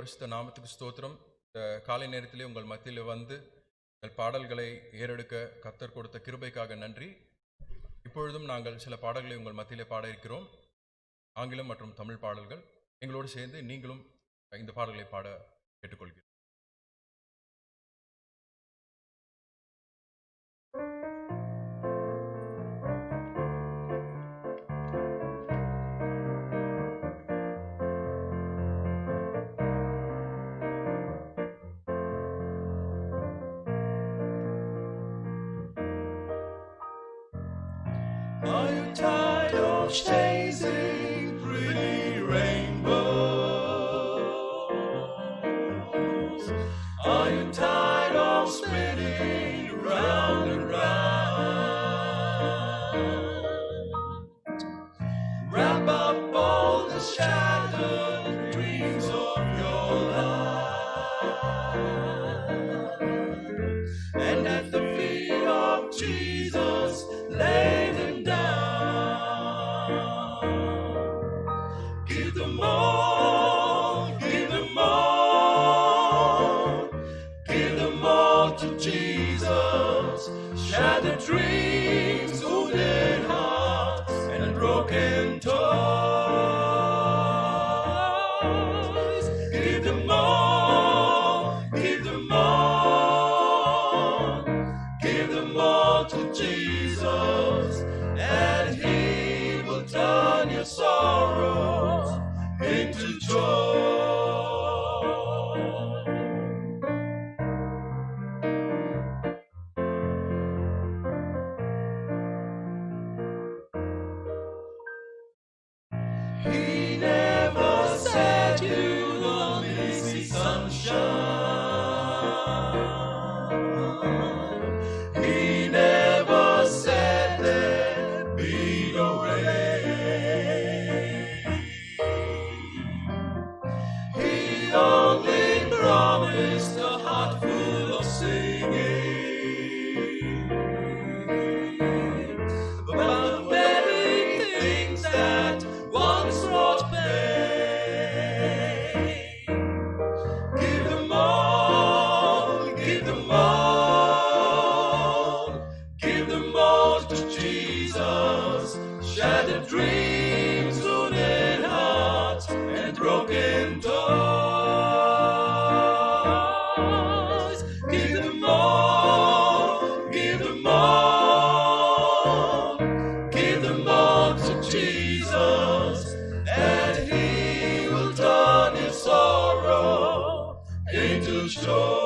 பரிசுத்த நாமத்துக்கு ஸ்தோத்திரம். காலை நேரத்திலே உங்கள் மத்தியில் வந்து பாடல்களை ஏறெடுக்க கர்த்தர் கொடுத்த கிருபைக்காக நன்றி. இப்பொழுதும் நாங்கள் சில பாடல்களை உங்கள் மத்தியிலே பாட இருக்கிறோம். ஆங்கிலம் மற்றும் தமிழ் பாடல்கள். எங்களோடு சேர்ந்து நீங்களும் இந்த பாடல்களை பாட கேட்டுக்கொள்கிறோம். Are you tired of chasing pretty rainbows? Are you tired of spinning round and round? Wrap up all the shattered dreams of your life, and at the feet of Jesus lay them down. Give them all, give them all, give them all to Jesus. Shattered dreams, wounded hearts, and broken toys. Give them all, give them all, give them all to Jesus, and He will turn your sorrows into joy. He never said you will miss the sunshine. He never said there'd be no rain. He only promised a heart full of singing about the very things that once brought pain. Give them all, give them all, give them all to Jesus. Shattered dreams, wounded hearts, and broken toys. Give them all, give them all, give them all to Jesus, and He will turn your sorrow into joy.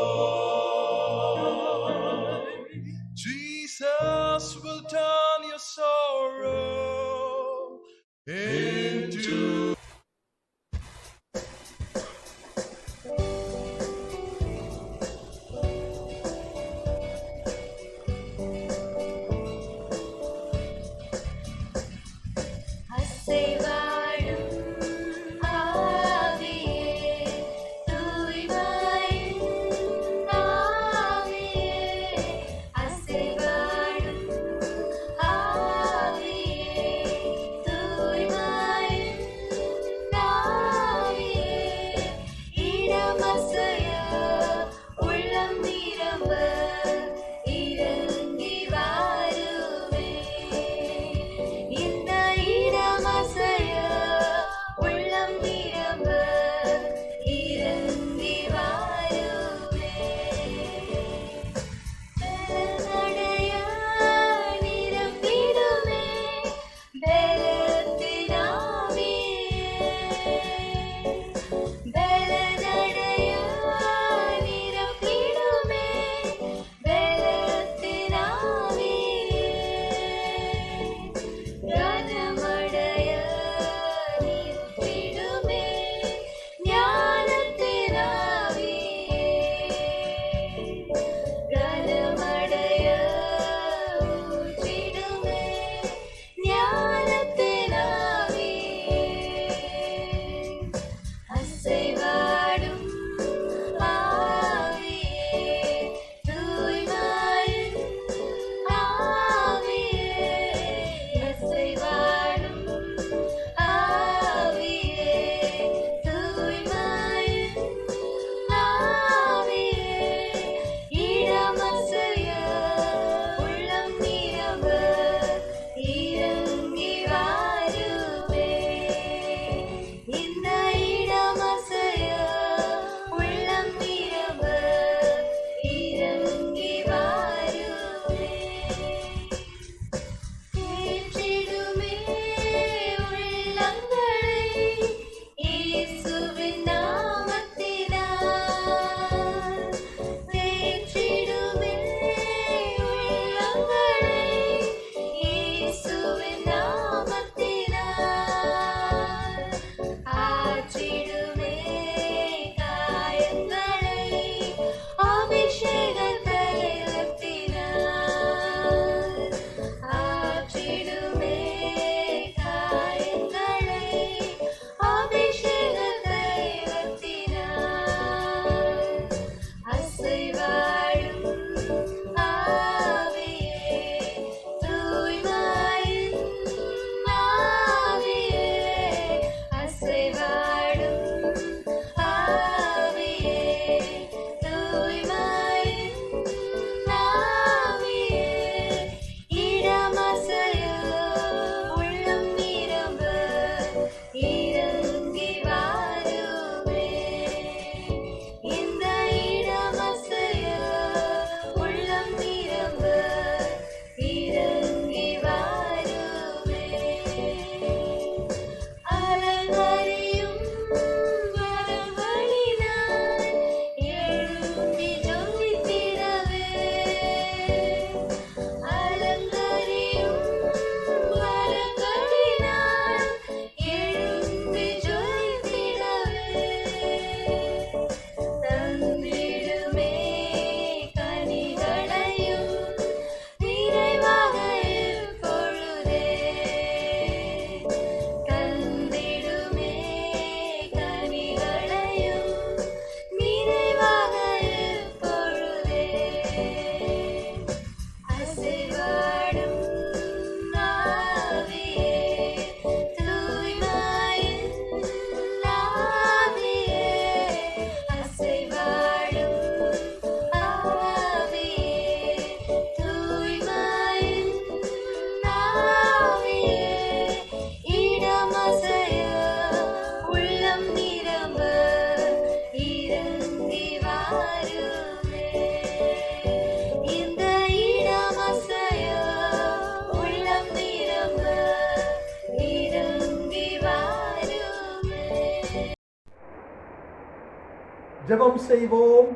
ஜெபம் செய்வோம்.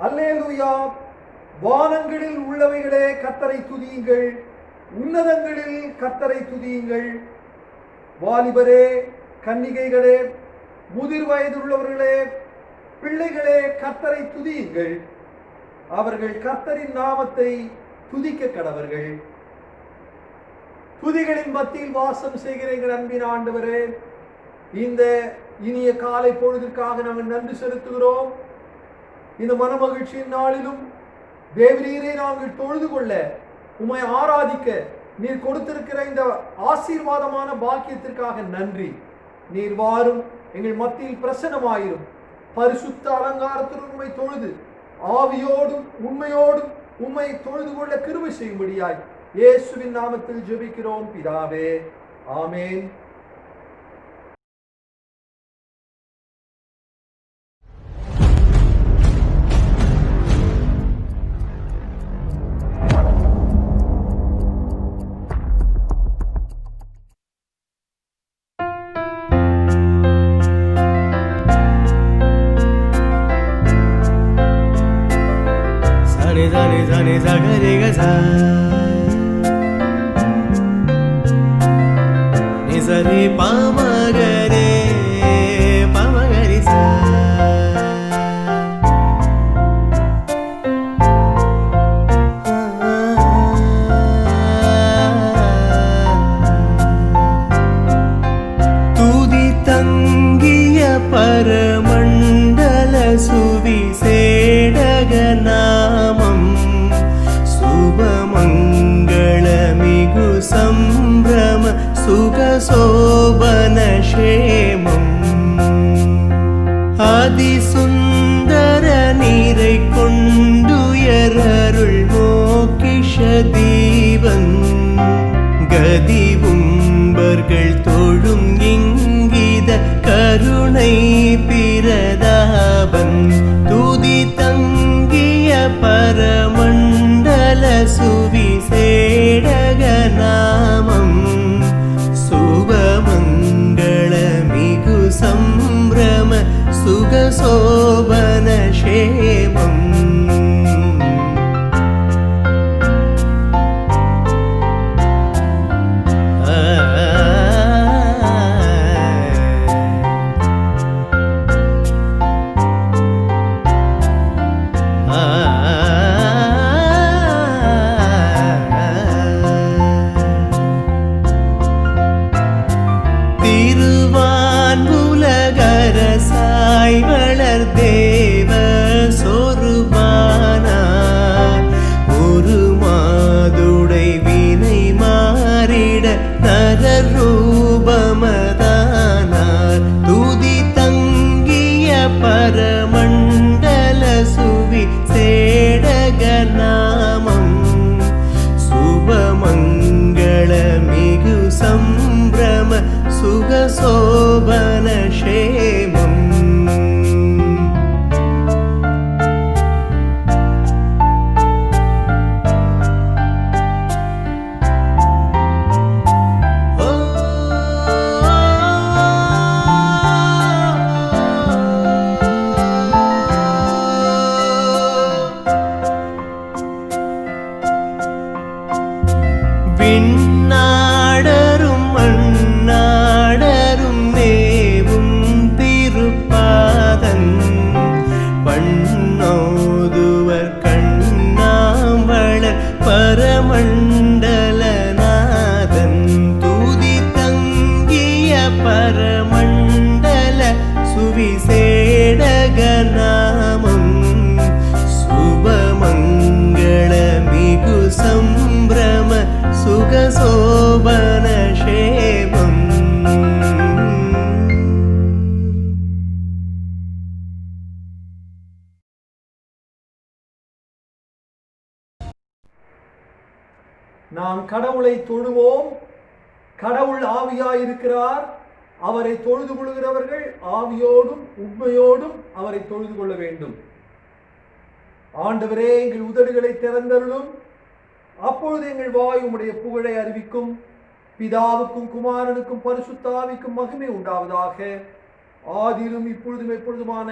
அல்லேலூயா. வானங்களில் உள்ளவைகளே கர்த்தரை துதியுங்கள், உன்னதங்களில் கர்த்தரை துதியுங்கள். வாலிபரே, கன்னிகைகளே, முதிர் வயதுள்ளவர்களே, பிள்ளைகளே, கர்த்தரை துதியுங்கள். அவர்கள் கர்த்தரின் நாமத்தை துதிக்க கடவர்கள். துதிகளின் மத்தியில் வாசம் செய்கிற எங்கள் அன்பின் ஆண்டவரே, இந்த இனிய காலை பொழுதுக்காக நாங்கள் நன்றி செலுத்துகிறோம். இந்த மனமகிழ்ச்சியின் நாளிலும் தேவரீரை நாங்கள் தொழுது கொள்ள, உம்மை ஆராதிக்க நீர் கொடுத்திருக்கிற இந்த ஆசீர்வாதமான பாக்கியத்திற்காக நன்றி. நீர் வாரும், எங்கள் மத்தியில் பிரசன்னமாயிரும். பரிசுத்த அலங்காரத்துடன் உம்மை தொழுது ஆவியோடும் உண்மையோடும் உம்மை தொழுது கொள்ள கிருபை செய்யும்படியாய் இயேசுவின் நாமத்தில் ஜெபிக்கிறோம் பிதாவே, ஆமென். Zani zagari gaza ni zari pamagare pamagari sa tudi tangiya paramandala suvisedagana शुभमङ्गलमिगु सम्भ्रम सुखशोभन क्षेमम् आदिसुन्दर नीरै कोण्डुयररुள் मोक्षिष दीपं गதி உம்பர்கள் தொழும் இங்கித கருணை பிரதாபன் துதி தங்கிய பரமண்டல சுவிசேடக நாமம் சுபமங்களமிகு சம்பிரம சுகசோபன க்ஷேமம் பரமண்டல சுவிசேடக நாமம் சுபமங்களமிகு சம்பிரம சுகசோபன க்ஷேமம் விண்ணாடரும் மண்ணாடரும் மேவும் திருப்பாதன் பண்ணோதுவர் கண்ணாம்பளர் பரமண்டலநாதன் துதி தங்கிய பரமண்டல சுவிசேடக நாமம் சுபமங்களமிகு சம்பிரம சுகசோபன க்ஷேமம் நாம் கடவுளை தொழுவோம். கடவுள் ஆவியாயிருக்கிறார். அவரை தொழுது கொள்கிறவர்கள் ஆவியோடும் உண்மையோடும் அவரை தொழுது கொள்ள வேண்டும். ஆண்டவரே, எங்கள் உதடுகளை திறந்தருளும். அப்பொழுது எங்கள் வாய் உம்முடைய புகழை அறிவிக்கும். பிதாவுக்கும் குமாரனுக்கும் பரிசுத்த ஆவிக்கும் மகிமை உண்டாவதாக. ஆதியிலும் இப்பொழுதும் எப்பொழுதுமான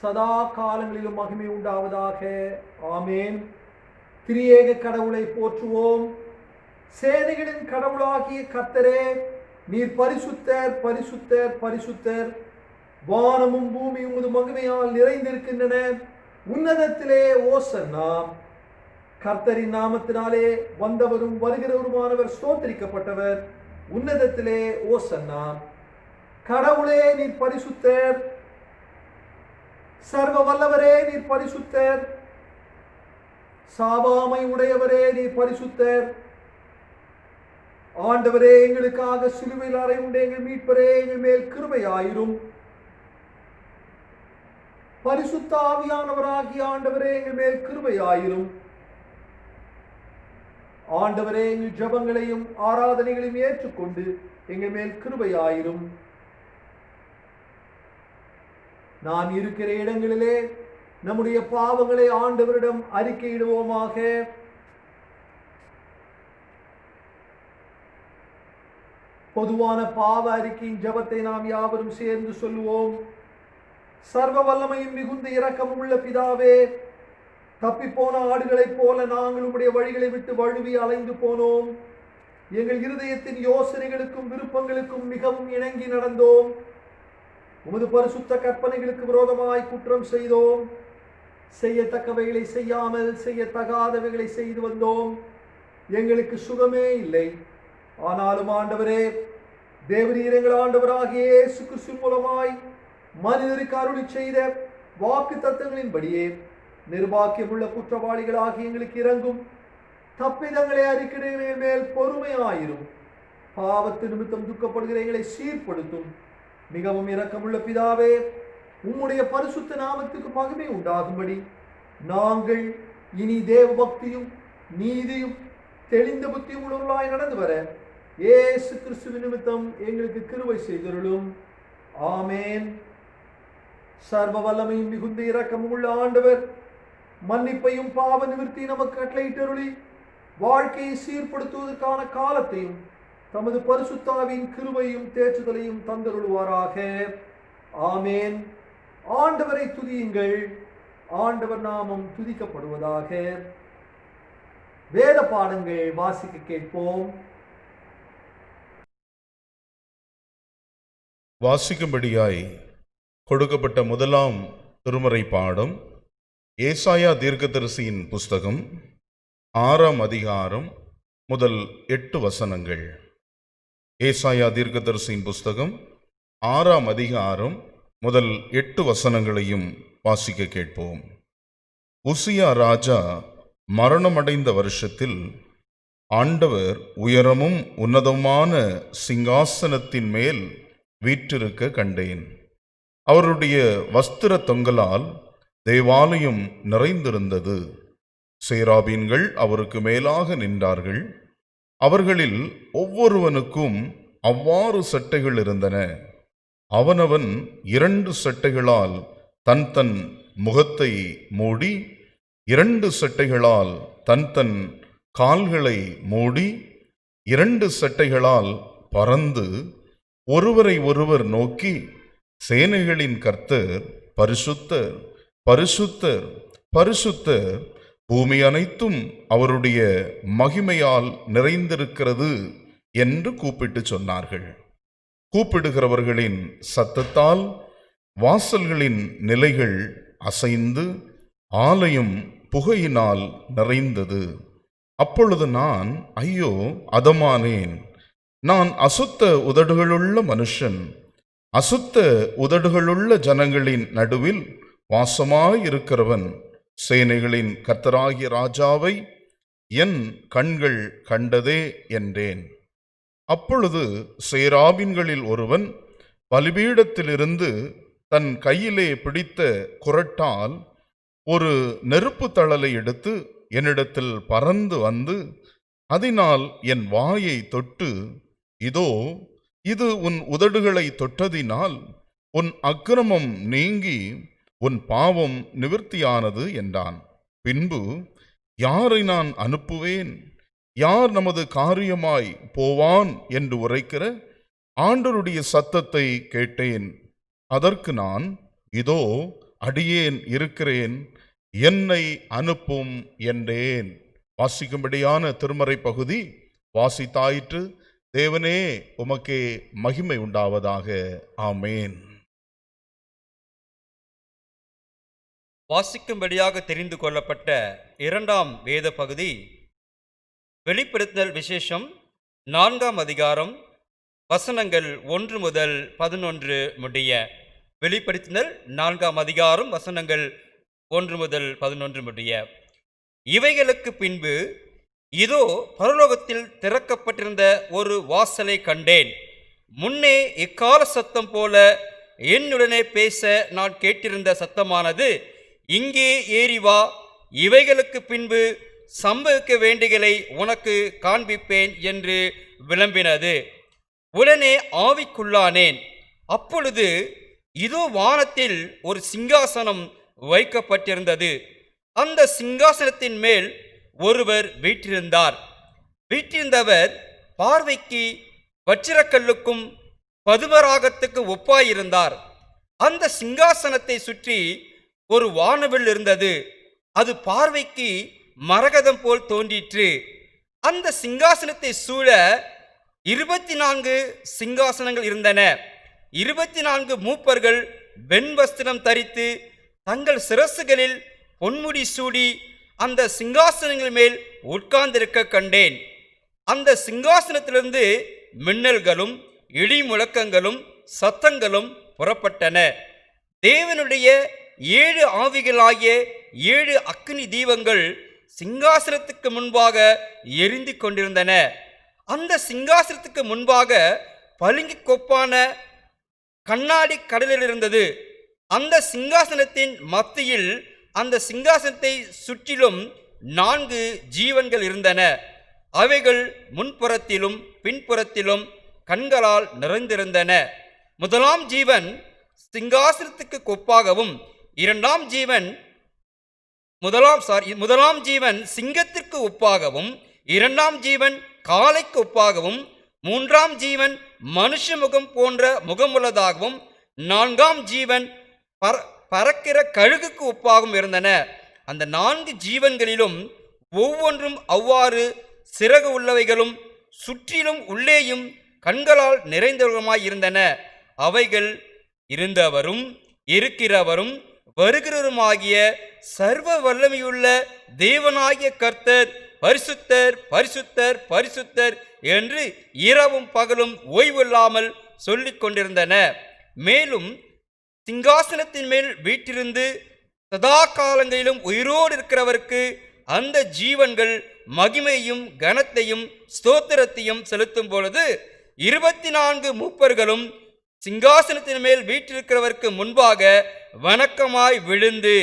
சதா காலங்களிலும் மகிமை உண்டாவதாக. ஆமேன். திரியேக கடவுளை போற்றுவோம். சேனைகளின் கடவுளாகிய கர்த்தரே, நீர் பரிசுத்தர், பரிசுத்தர், பரிசுத்தர். வானமும் பூமியும் உமது மகிமையால் நிறைந்திருக்கின்றன. உன்னதத்திலே ஓசன்னா. கர்த்தரின் நாமத்தினாலே வந்தவரும் வருகிறவருமானவர் ஸ்தோத்திரிக்கப்பட்டவர். உன்னதத்திலே ஓசன்னா. கடவுளே, நீர் பரிசுத்தர். சர்வ வல்லவரே, நீர் பரிசுத்தர். சாவாமை உடையவரே, நீர் பரிசுத்தர். ஆண்டவரே, எங்களுக்காக சிலுவையில் அறையுண்ட எங்கள் மீட்பரே, எங்கள் மேல் கிருபையாயிரும். பரிசுத்த ஆவியானவராகிய ஆண்டவரே, எங்கள் மேல் கிருபையாயிரும். ஆண்டவரே, எங்கள் ஜெபங்களையும் ஆராதனைகளையும் ஏற்றுக்கொண்டு எங்கள் மேல் கிருபையாயிரும். நான் இருக்கிற இடங்களிலே நம்முடைய பாவங்களை ஆண்டவரிடம் அறிக்கையிடுவோமாக. பொதுவான பாவ அறிக்கையின் ஜெபத்தை நாம் யாவரும் சேர்ந்து சொல்லுவோம். சர்வ வல்லமையும் மிகுந்த இரக்கமும் உள்ள பிதாவே, தப்பிப்போன ஆடுகளைப் போல நாங்கள் உம்முடைய வழிகளை விட்டு வழுவி அலைந்து போனோம். எங்கள் இருதயத்தின் யோசனைகளுக்கும் விருப்பங்களுக்கும் மிகவும் இணங்கி நடந்தோம். உமது பரிசுத்த கற்பனைகளுக்கு விரோதமாய் குற்றம் செய்தோம். செய்யத்தக்கவைகளை செய்யாமல் செய்யத்தகாதவைகளை செய்து வந்தோம். எங்களுக்கு சுகமே இல்லை. ஆனாலும் ஆண்டவரே, தேவரீர் எங்கள் ஆண்டவராகிய இயேசு கிறிஸ்து மூலமாய் மனிதருக்கு அருளி செய்த வாக்கு தத்தங்களின்படியே நிர்பாக்கியமுள்ள குற்றவாளிகளாகி எங்களுக்கு இறங்கும். தப்பிதங்களை அறிக்கையிட மேல் பொறுமையாயிரும். பாவத்து நிமித்தம் துக்கப்படுகிற எங்களை சீர்படுத்தும். மிகவும் இரக்கமுள்ள பிதாவே, உம்முடைய பரிசுத்த நாமத்துக்கு மகிமை உண்டாகும்படி நாங்கள் இனி தேவ பக்தியும் நீதியும் தெளிந்த புத்தியும் உள்ளவர்களாய் நடந்து வர இயேசு கிறிஸ்துவின் நிமித்தம் எங்களுக்கு கிருபை செய்தருளும். ஆமேன். சர்வ வல்லமையும் மிகுந்த இரக்கமும் உள்ள ஆண்டவர் மன்னிப்பையும் பாவ நிவர்த்தி நமக்கு கட்டளையிட்டருளி வாழ்க்கையை சீர்படுத்துவதற்கான காலத்தையும் தமது பரிசுத்தாவின் கிருபையும் தேற்றுதலையும் தந்தருளுவாராக. ஆமேன். ஆண்டவரை துதியுங்கள். ஆண்டவர் நாமம் துதிக்கப்படுவதாக. வேத பாடங்கள் வாசிக்க கேட்போம். வாசிக்கும்படியாய் கொடுக்கப்பட்ட முதலாம் திருமறை பாடம் ஏசாயா தீர்க்கதரிசியின் புஸ்தகம் 6ஆம் அதிகாரம் முதல் 8 வசனங்கள். ஏசாயா தீர்க்கதரிசியின் புஸ்தகம் 6ஆம் அதிகாரம் முதல் 8 வசனங்களையும் வாசிக்க கேட்போம். உசியா ராஜா மரணமடைந்த வருஷத்தில் ஆண்டவர் உயரமும் உன்னதமான சிங்காசனத்தின் மேல் வீற்றிருக்க கண்டேன். அவருடைய வஸ்திர தொங்கலால் தேவாலயம் நிறைந்திருந்தது. சேராபீன்கள் அவருக்கு மேலாக நின்றார்கள். அவர்களில் ஒவ்வொருவனுக்கும் அவ்வாறு சட்டைகள் இருந்தன. அவனவன் 2 சட்டைகளால் தன் தன் முகத்தை மூடி, 2 சட்டைகளால் தன் தன் கால்களை மூடி, 2 சட்டைகளால் பறந்து ஒருவரை ஒருவர் நோக்கி, சேனைகளின் கர்த்தர் பரிசுத்தர், பரிசுத்தர், பரிசுத்தர், பூமி அனைத்தும் அவருடைய மகிமையால் நிறைந்திருக்கிறது என்று கூப்பிட்டு சொன்னார்கள். கூப்பிடுகிறவர்களின் சத்தத்தால் வாசல்களின் நிலைகள் அசைந்து ஆலயம் புகையினால் நிறைந்தது. அப்பொழுது நான், ஐயோ அதமானேன், நான் அசுத்த உதடுகளுள்ள மனுஷன், அசுத்த உதடுகளுள்ள ஜனங்களின் நடுவில் வாசமாயிருக்கிறவன், சேனைகளின் கர்த்தராகிய ராஜாவை என் கண்கள் கண்டதே என்றேன். அப்பொழுது சேராபின்களில் ஒருவன் பலிபீடத்திலிருந்து தன் கையிலே பிடித்த குறட்டால் ஒரு நெருப்பு தழலை எடுத்து என்னிடத்தில் பறந்து வந்து அதனால் என் வாயை தொட்டு, இதோ இது உன் உதடுகளை தொட்டதினால் உன் அக்கிரமம் நீங்கி உன் பாவம் நிவிர்த்தியானது என்றான். பின்பு, யாரை நான் அனுப்புவேன், யார் நமது காரியமாய் போவான் என்று உரைக்கிற ஆண்டவருடைய சத்தத்தை கேட்டேன். அதற்கு நான், இதோ அடியேன் இருக்கிறேன், என்னை அனுப்பும் என்றேன். வாசிக்கும்படியான திருமறை பகுதி வாசித்தாயிற்று. தேவனே உமக்கே மகிமை உண்டாவதாக. ஆமேன். வாசிக்கும்படியாக தெரிந்து கொள்ளப்பட்ட இரண்டாம் வேத பகுதி வெளிப்படுத்தல் விசேஷம் 4ஆம் அதிகாரம் வசனங்கள் 1 முதல் 11 முடிய. வெளிப்படுத்தினல் 4ஆம் அதிகாரம் வசனங்கள் 1 முதல் 11 முடிய. இவைகளுக்கு பின்பு இதோ பரலோகத்தில் திறக்கப்பட்டிருந்த ஒரு வாசலை கண்டேன். முன்னே எக்கால சத்தம் போல என்னுடனே பேச நான் கேட்டிருந்த சத்தமானது, இங்கே ஏறி வா, இவைகளுக்கு பின்பு சம்பவிக்க வேண்டிகளை உனக்கு காண்பிப்பேன் என்று விளம்பினது. உடனே ஆவிக்குள்ளானேன். அப்பொழுது இதோ வானத்தில் ஒரு சிங்காசனம் வைக்கப்பட்டிருந்தது. அந்த சிங்காசனத்தின் மேல் ஒருவர் வீற்றிருந்தார். வீற்றிருந்தவர் பார்வைக்கு வச்சிரக்கல்லுக்கும் பதுமராகத்துக்கு ஒப்பாயிருந்தார். அந்த சிங்காசனத்தை சுற்றி ஒரு வானவில் இருந்தது. அது பார்வைக்கு மரகதம் போல் தோன்றிற்று. அந்த சிங்காசனத்தை சூழ 24 சிங்காசனங்கள் இருந்தன. 24 மூப்பர்கள் வெண்வஸ்திரம் தரித்து தங்கள் சிரசுகளில் பொன்முடி சூடி அந்த சிங்காசனங்கள் மேல் உட்கார்ந்திருக்க கண்டேன். அந்த சிங்காசனத்திலிருந்து மின்னல்களும் இடி முழக்கங்களும் சத்தங்களும் புறப்பட்டன. தேவனுடைய 7 ஆவிகளாகிய 7 அக்கினி தீபங்கள் சிங்காசனத்துக்கு முன்பாக எரிந்து கொண்டிருந்தன. அந்த சிங்காசனத்துக்கு முன்பாக பளிங்கு கொப்பான கண்ணாடி கடலில் இருந்தது. அந்த சிங்காசனத்தின் மத்தியில் அந்த சிங்காசனத்தை சுற்றிலும் 4 ஜீவன்கள் இருந்தன. அவைகள் முன்புறத்திலும் பின்புறத்திலும் கண்களால் நிறைந்திருந்தன. முதலாம் ஜீவன் சிங்காசனத்துக்கு கொப்பாகவும், முதலாம் ஜீவன் சிங்கத்திற்கு ஒப்பாகவும், 2ஆம் ஜீவன் காளைக்கு ஒப்பாகவும், 3ஆம் ஜீவன் மனுஷ முகம் போன்ற முகமுள்ளதாகவும், 4ஆம் ஜீவன் பறக்கிற கழுகுக்கு ஒப்பாகவும் இருந்தன. அந்த 4 ஜீவன்களிலும் ஒவ்வொன்றும் அவ்வாறு சிறகு உள்ளவைகளும் சுற்றிலும் உள்ளேயும் கண்களால் நிறைந்தவர்களுமாய் இருந்தன. அவைகள் இருந்தவரும் இருக்கிறவரும் வருகிறவருமாகிய சர்வ வல்லமையுள்ள தேவனாகிய கர்த்தர் பரிசுத்தர் பரிசுத்தர் பரிசுத்தர் என்று இரவும் பகலும் ஓய்வில்லாமல் சொல்லிக் கொண்டிருந்தன. மேலும் சிங்காசனத்தின் மேல் வீற்றிருந்து சதா காலங்களிலும் உயிரோடு இருக்கிறவருக்கு அந்த ஜீவன்கள் மகிமையும் கனத்தையும் ஸ்தோத்திரத்தையும் செலுத்தும் பொழுது 24 மூப்பர்களும் சிங்காசனத்தின் மேல் வீற்றிருக்கிறவருக்கு முன்பாக வணக்கமாய் விழுந்து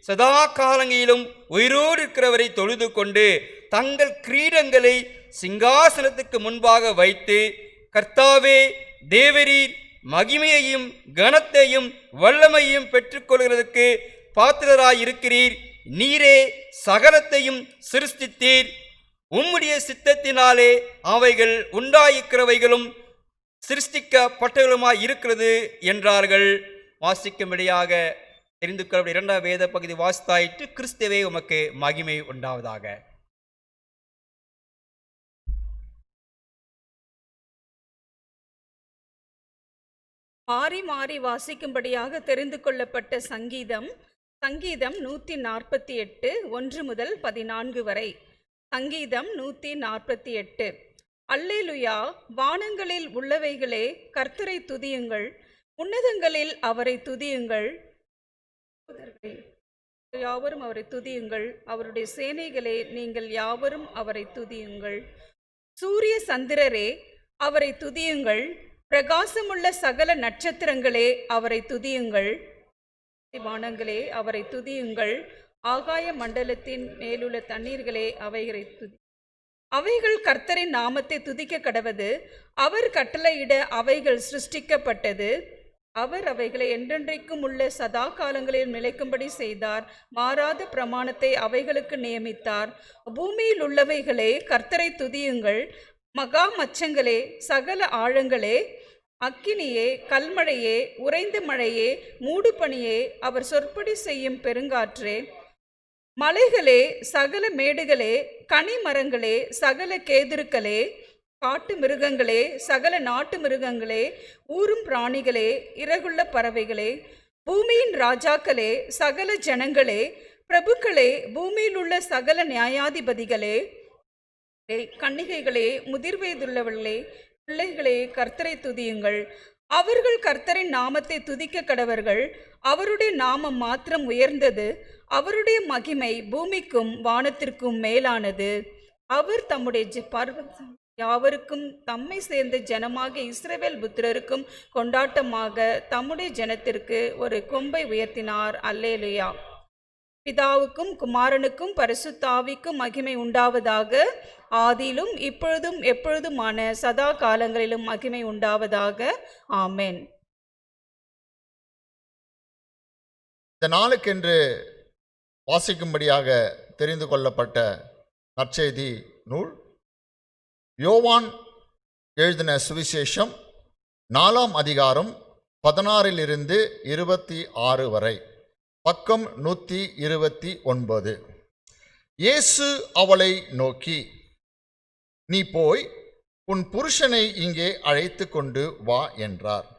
சதா காலங்களிலும் உயிரோடு இருக்கிறவரை தொழுது கொண்டு தங்கள் கிரீடங்களை சிங்காசனத்துக்கு முன்பாக வைத்து, கர்த்தாவே, தேவரீர் மகிமையையும் கனத்தையும் வல்லமையும் பெற்றுக்கொள்கிறதுக்கு பாத்திரராயிருக்கிறீர். நீரே சகலத்தையும் சிருஷ்டித்தீர். உம்முடைய சித்தத்தினாலே அவைகள் உண்டாயிருக்கிறவைகளும் சிருஷ்டிக்கப்பட்டவர்களுமாய் இருக்கிறது என்றார்கள். வாசிக்கும்படியாக தெரிந்து கொள்ள 2ஆம் வேத பகுதி வாசித்தாயிற்று. கிறிஸ்துவே உமக்கு மகிமை உண்டாவதாக. மாறி மாறி வாசிக்கும்படியாக தெரிந்து கொள்ளப்பட்ட சங்கீதம் 148 1 முதல் 14 வரை. சங்கீதம் 148. அல்லேலுயா, வானங்களில் உள்ளவைகளே கர்த்தரை துதியுங்கள், உன்னதங்களில் அவரை துதியுங்கள், யாவரும் அவரை துதியுங்கள், அவருடைய சேனைகளே நீங்கள் யாவரும் அவரை துதியுங்கள். சூரிய சந்திரரே அவரை துதியுங்கள், பிரகாசமுள்ள சகல நட்சத்திரங்களே அவரை துதியுங்கள், வானங்களே அவரை துதியுங்கள், ஆகாய மண்டலத்தின் மேலுள்ள தண்ணீர்களே அவைகளை துதி. அவைகள் கர்த்தரின் நாமத்தை துதிக்க கடவது. அவர் கட்டளையிட அவைகள் சிருஷ்டிக்கப்பட்டது. அவர் அவைகளை என்றென்றைக்கும் உள்ள சதா காலங்களில் நிலைக்கும்படி செய்தார். மாறாத பிரமாணத்தை அவைகளுக்கு நியமித்தார். பூமியில் உள்ளவைகளே கர்த்தரை துதியுங்கள், மகா மச்சங்களே, சகல ஆழங்களே அக்கினியே, கல்மழையே, உறைந்த மழையே, மூடுபனியே, அவர் சொற்படி செய்யும் பெருங்காற்றே, மலைகளே, சகல மேடுகளே, கனி மரங்களே, சகல கேதுருக்களே, காட்டு மிருகங்களே, சகல நாட்டு மிருகங்களே, ஊரும் பிராணிகளே, இறகுள்ள பறவைகளே, பூமியின் ராஜாக்களே, சகல ஜனங்களே, பிரபுக்களே, பூமியில் உள்ள சகல நியாயாதிபதிகளே, கன்னிகைகளே, முதிர்வயதுள்ளவர்களே, பிள்ளைகளே, கர்த்தரை துதியுங்கள். அவர்கள் கர்த்தரின் நாமத்தை துதிக்க கடவர்கள். அவருடைய நாமம் மாத்திரம் உயர்ந்தது. அவருடைய மகிமை பூமிக்கும் வானத்திற்கும் மேலானது. அவர் தம்முடைய பர்வதம் யாவருக்கும் தம்மை சேர்ந்த ஜனமாக இஸ்ரவேல் புத்திரருக்கும் கொண்டாட்டமாக தம்முடைய ஜனத்திற்கு ஒரு கொம்பை உயர்த்தினார். அல்லேலுயா. பிதாவுக்கும் குமாரனுக்கும் பரிசுத்த ஆவிக்கும் மகிமை உண்டாவதாக. ஆதியிலும் இப்பொழுதும் எப்பொழுதுமான சதா காலங்களிலும் மகிமை உண்டாவதாக. ஆமென். இந்த நாளுக்கென்று வாசிக்கும்படியாக தெரிந்து கொள்ளப்பட்ட நற்செய்தி நூல் யோவான் எழுதின சுவிசேஷம் 4ஆம் அதிகாரம் 16 26 வரை, பக்கம் 129. இயேசு அவளை நோக்கி, நீ போய் உன் புருஷனை இங்கே அழைத்து கொண்டு வா என்றார்.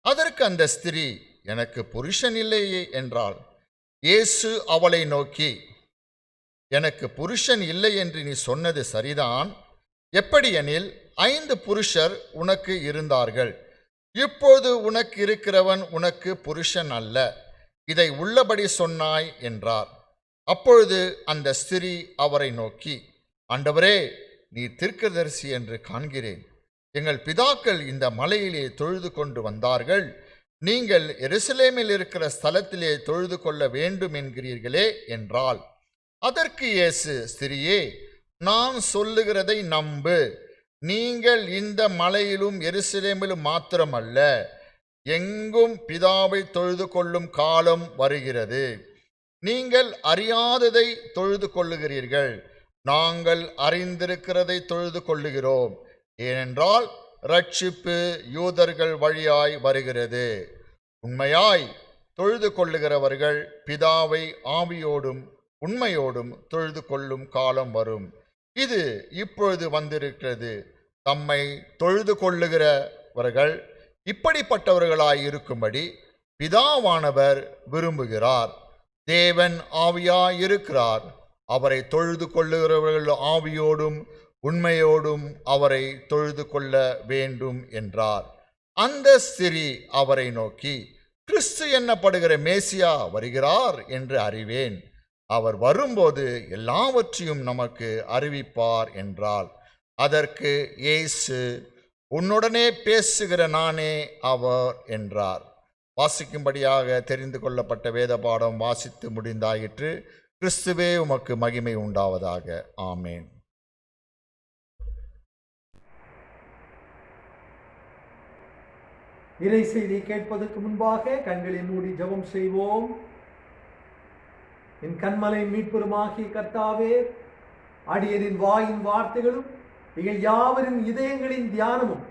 அதற்கு அந்த ஸ்திரீ, எனக்கு புருஷன் இல்லையே என்றாள். இயேசு அவளை நோக்கி, எனக்கு புருஷன் இல்லை என்று நீ சொன்னது சரிதான். எப்படியெனில் 5 புருஷர் உனக்கு இருந்தார்கள். இப்போது உனக்கு இருக்கிறவன் உனக்கு புருஷன் அல்ல. இதை உள்ளபடி சொன்னாய் என்றார். அப்பொழுது அந்த ஸ்திரீ அவரை நோக்கி, ஆண்டவரே, நீ தீர்க்கதரிசி என்று காண்கிறேன். எங்கள் பிதாக்கள் இந்த மலையிலே தொழுது கொண்டு வந்தார்கள். நீங்கள் எருசலேமில் இருக்கிற ஸ்தலத்திலே தொழுது கொள்ள வேண்டும் என்கிறீர்களே என்றாள். அதற்கு இயேசு, ஸ்திரியே, நான் சொல்லுகிறதை நம்பு. நீங்கள் இந்த மலையிலும் எருசலேமிலும் மாத்திரமல்ல, எங்கும் பிதாவை தொழுது கொள்ளும் காலம் வருகிறது. நீங்கள் அறியாததை தொழுது கொள்ளுகிறீர்கள். நாங்கள் அறிந்திருக்கிறதை தொழுது கொள்ளுகிறோம். ஏனென்றால் ரட்சிப்பு யூதர்கள் வழியாய் வருகிறது. உண்மையாய் தொழுது கொள்ளுகிறவர்கள் பிதாவை ஆவியோடும் உண்மையோடும் தொழுது கொள்ளும் காலம் வரும். இது இப்பொழுது வந்திருக்கிறது. தம்மை தொழுது கொள்ளுகிறவர்கள் இப்படிப்பட்டவர்களாய் இருக்கும்படி பிதாவானவர் விரும்புகிறார். தேவன் ஆவியாய் இருக்கிறார். அவரை தொழுது கொள்ளுகிறவர்கள் ஆவியோடும் உண்மையோடும் அவரை தொழுது கொள்ள வேண்டும் என்றார். அந்த ஸ்திரீ அவரை நோக்கி, கிறிஸ்து என்னப்படுகிற மேசியா வருகிறார் என்று அறிவேன். அவர் வரும்போது எல்லாவற்றையும் நமக்கு அறிவிப்பார் என்றாள். அதற்கு இயேசு, உன்னுடனே பேசுகிற நானே அவர் என்றார். வாசிக்கும்படியாக தெரிந்து கொள்ளப்பட்ட வேத பாடம் வாசித்து முடிந்தாயிற்று. கிறிஸ்துவே உமக்கு மகிமை உண்டாவதாக. ஆமேன். இறை செய்தி கேட்பதற்கு முன்பாக கண்களை மூடி ஜெபம் செய்வோம். என் கண்மலை மீட்பெருமாகிய கர்த்தாவே, அடியரின் வாயின் வார்த்தைகளும் எங்கள் யாவரின் இதயங்களின் தியானமும்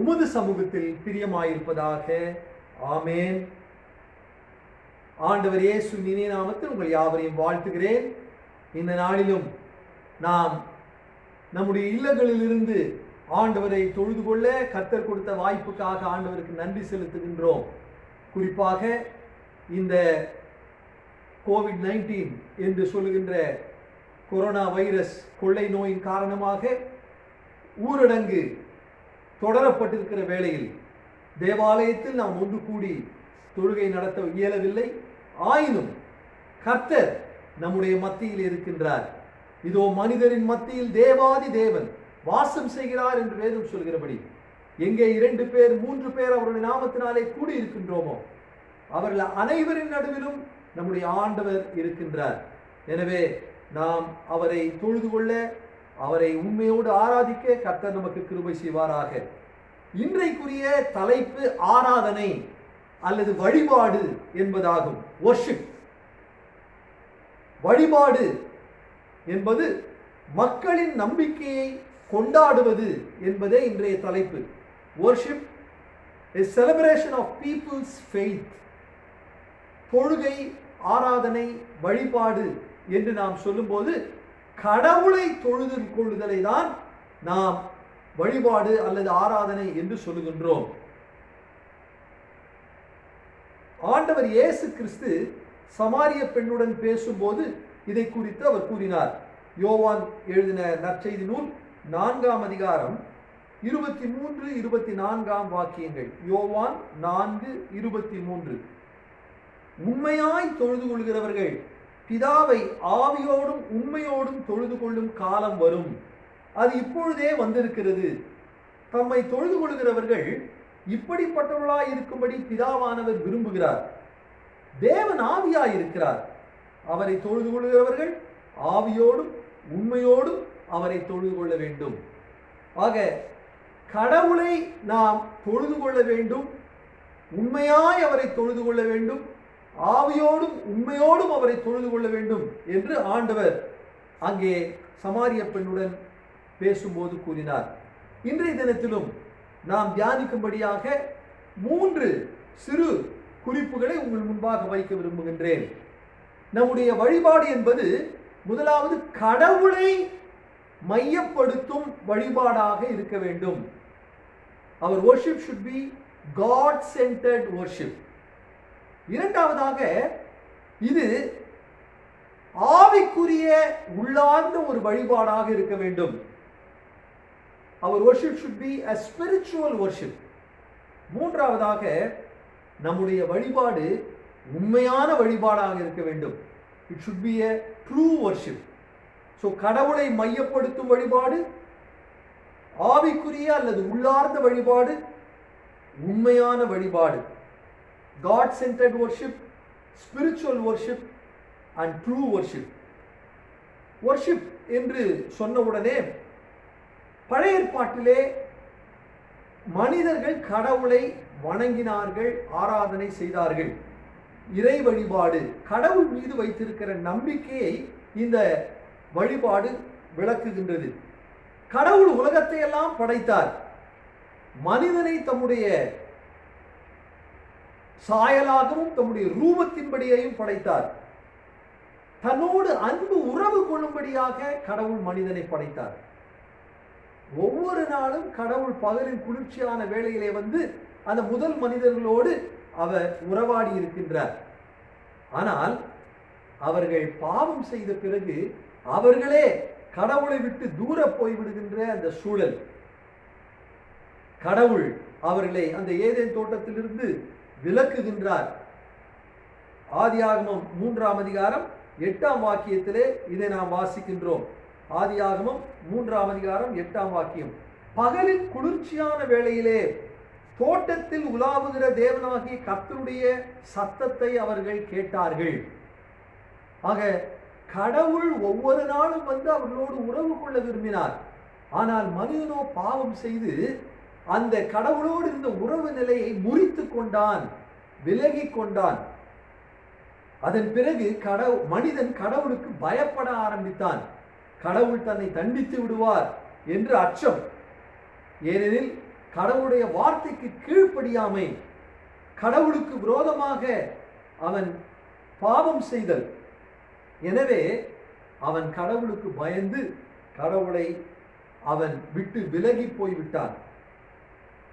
உமது சமூகத்தில் பிரியமாயிருப்பதாக. ஆமேன். ஆண்டவர் இயேசு இனிய நாமத்தில் உங்கள் யாவரையும் வாழ்த்துகிறேன். இந்த நாளிலும் நாம் நம்முடைய இல்லங்களிலிருந்து ஆண்டவரை தொழுது கொள்ள கர்த்தர் கொடுத்த வாய்ப்புக்காக ஆண்டவருக்கு நன்றி செலுத்துகின்றோம். குறிப்பாக இந்த கோவிட்-19 என்று சொல்லுகின்ற கொரோனா வைரஸ் கொள்ளை நோயின் காரணமாக ஊரடங்கு தொடரப்பட்டிருக்கிற வேளையில் தேவாலயத்தில் நாம் ஒன்று கூடி தொழுகை நடத்த இயலவில்லை. ஆயினும் கர்த்தர் நம்முடைய மத்தியில் இருக்கின்றார். இதோ மனிதரின் மத்தியில் தேவாதி தேவன் வாசம் செய்கிறார் என்று வேதம் சொல்கிறபடி, எங்கே 2 பேர் 3 பேர் அவருடைய நாமத்தினாலே கூடி இருக்கின்றோமோ அவர்கள் அனைவரின் நடுவிலும் நம்முடைய ஆண்டவர் இருக்கின்றார். எனவே நாம் அவரை தொழுது கொள்ள, அவரை உண்மையோடு ஆராதிக்க கர்த்தர் நமக்கு கிருபை செய்வாராக. இன்றைக்குரிய தலைப்பு ஆராதனை அல்லது வழிபாடு என்பதாகும். வொர்ஷிப். வழிபாடு என்பது மக்களின் நம்பிக்கையை கொண்டாடுவது என்பதே இன்றைய தலைப்பு. Worship a celebration of people's faith. தொழுகை, ஆராதனை, வழிபாடு என்று நாம் சொல்லும்போது கடவுளை தொழுது கொள்ளுதலை தான் நாம் வழிபாடு அல்லது ஆராதனை என்று சொல்லுகின்றோம். ஆண்டவர் இயேசு கிறிஸ்து சமாரிய பெண்ணுடன் பேசும்போது இதை குறித்து அவர் கூறினார். யோவான் எழுதின நற்செய்தி நூல் 4ஆம் அதிகாரம் 23-24 வாக்கியங்கள். யோவான் 4:23. உண்மையாய் தொழுது கொள்கிறவர்கள் பிதாவை ஆவியோடும் உண்மையோடும் தொழுது கொள்ளும் காலம் வரும், அது இப்பொழுதே வந்திருக்கிறது. தம்மை தொழுது கொள்கிறவர்கள் இப்படிப்பட்டவர்களாய் இருக்கும்படி பிதாவானவர் விரும்புகிறார். தேவன் ஆவியாய் இருக்கிறார். அவரை தொழுது கொள்கிறவர்கள் ஆவியோடும் உண்மையோடும் அவரை தொழுது கொள்ள வேண்டும். ஆக கடவுளை நாம் தொழுது கொள்ள வேண்டும், உண்மையாய் அவரை தொழுது கொள்ள வேண்டும், ஆவியோடும் உண்மையோடும் அவரை தொழுது கொள்ள வேண்டும் என்று ஆண்டவர் அங்கே சமாரிய பெண்ணுடன் பேசும்போது கூறினார். இன்றைய தினத்திலும் நாம் தியானிக்கும்படியாக 3 சிறு குறிப்புகளை உங்கள் முன்பாக வைக்க விரும்புகின்றேன். நம்முடைய வழிபாடு என்பது முதலாவது கடவுளை மையப்படுத்தும் வழிபாடாக இருக்க வேண்டும். Our worship should be God-centered worship. இரண்டாவதாக இது ஆவிக்குரிய உள்ளார்ந்த ஒரு வழிபாடாக இருக்க வேண்டும். Our worship should be a spiritual worship. மூன்றாவதாக நம்முடைய வழிபாடு உண்மையான வழிபாடாக இருக்க வேண்டும். It should be a true worship. So கடவுளை மையப்படுத்தும் வழிபாடு, ஆவிக்குரிய அல்லது உள்ளார்ந்த வழிபாடு, உண்மையான வழிபாடு. God-centered worship, spiritual worship and true worship. Worship என்று சொன்னவுடனே பழைய ஏற்பாட்டிலே மனிதர்கள் கடவுளை வணங்கினார்கள், ஆராதனை செய்தார்கள். இறை வழிபாடு, கடவுள் மீது வைத்திருக்கிற நம்பிக்கையை இந்த வழிபாடு விளக்குகின்றது. கடவுள் உலகத்தை எல்லாம் படைத்தார். மனிதனை தம்முடைய சாயலாகவும் தம்முடைய ரூபத்தின்படியையும் படைத்தார். தன்னோடு அன்பு உறவு கொள்ளும்படியாக கடவுள் மனிதனை படைத்தார். ஒவ்வொரு நாளும் கடவுள் பகலின் குளிர்ச்சியான வேளையிலே வந்து அந்த முதல் மனிதர்களோடு அவர் உறவாடி இருக்கின்றார். ஆனால் அவர்கள் பாவம் செய்த பிறகு அவர்களே கடவுளை விட்டு தூர போய்விடுகின்ற அந்த சூழல். கடவுள் அவர்களை அந்த ஏதேன் தோட்டத்திலிருந்து விலக்குகின்றார். ஆதியாகமம் 3ஆம் அதிகாரம் 8ஆம் வாக்கியத்திலே இதை நாம் வாசிக்கின்றோம். ஆதியாகமம் 3ஆம் அதிகாரம் 8ஆம் வாக்கியம். பகலின் குளிர்ச்சியான வேளையிலே தோட்டத்தில் உலாவுகிற தேவனாகிய கர்த்தருடைய சத்தத்தை அவர்கள் கேட்டார்கள். ஆக கடவுள் ஒவ்வொரு நாளும் வந்து அவர்களோடு உறவு கொள்ள விரும்பினார். ஆனால் மனிதனோ பாவம் செய்து அந்த கடவுளோடு இருந்த உறவு நிலையை முறித்து கொண்டான், விலகி கொண்டான். அதன் பிறகு மனிதன் கடவுளுக்கு பயப்பட ஆரம்பித்தான். கடவுள் தன்னை தண்டித்து விடுவார் என்று அச்சம். ஏனெனில் கடவுளுடைய வார்த்தைக்கு கீழ்ப்படியாமை, கடவுளுக்கு விரோதமாக அவன் பாவம் செய்தல். எனவே அவன் கடவுளுக்கு பயந்து கடவுளை அவன் விட்டு விலகி போய்விட்டான்.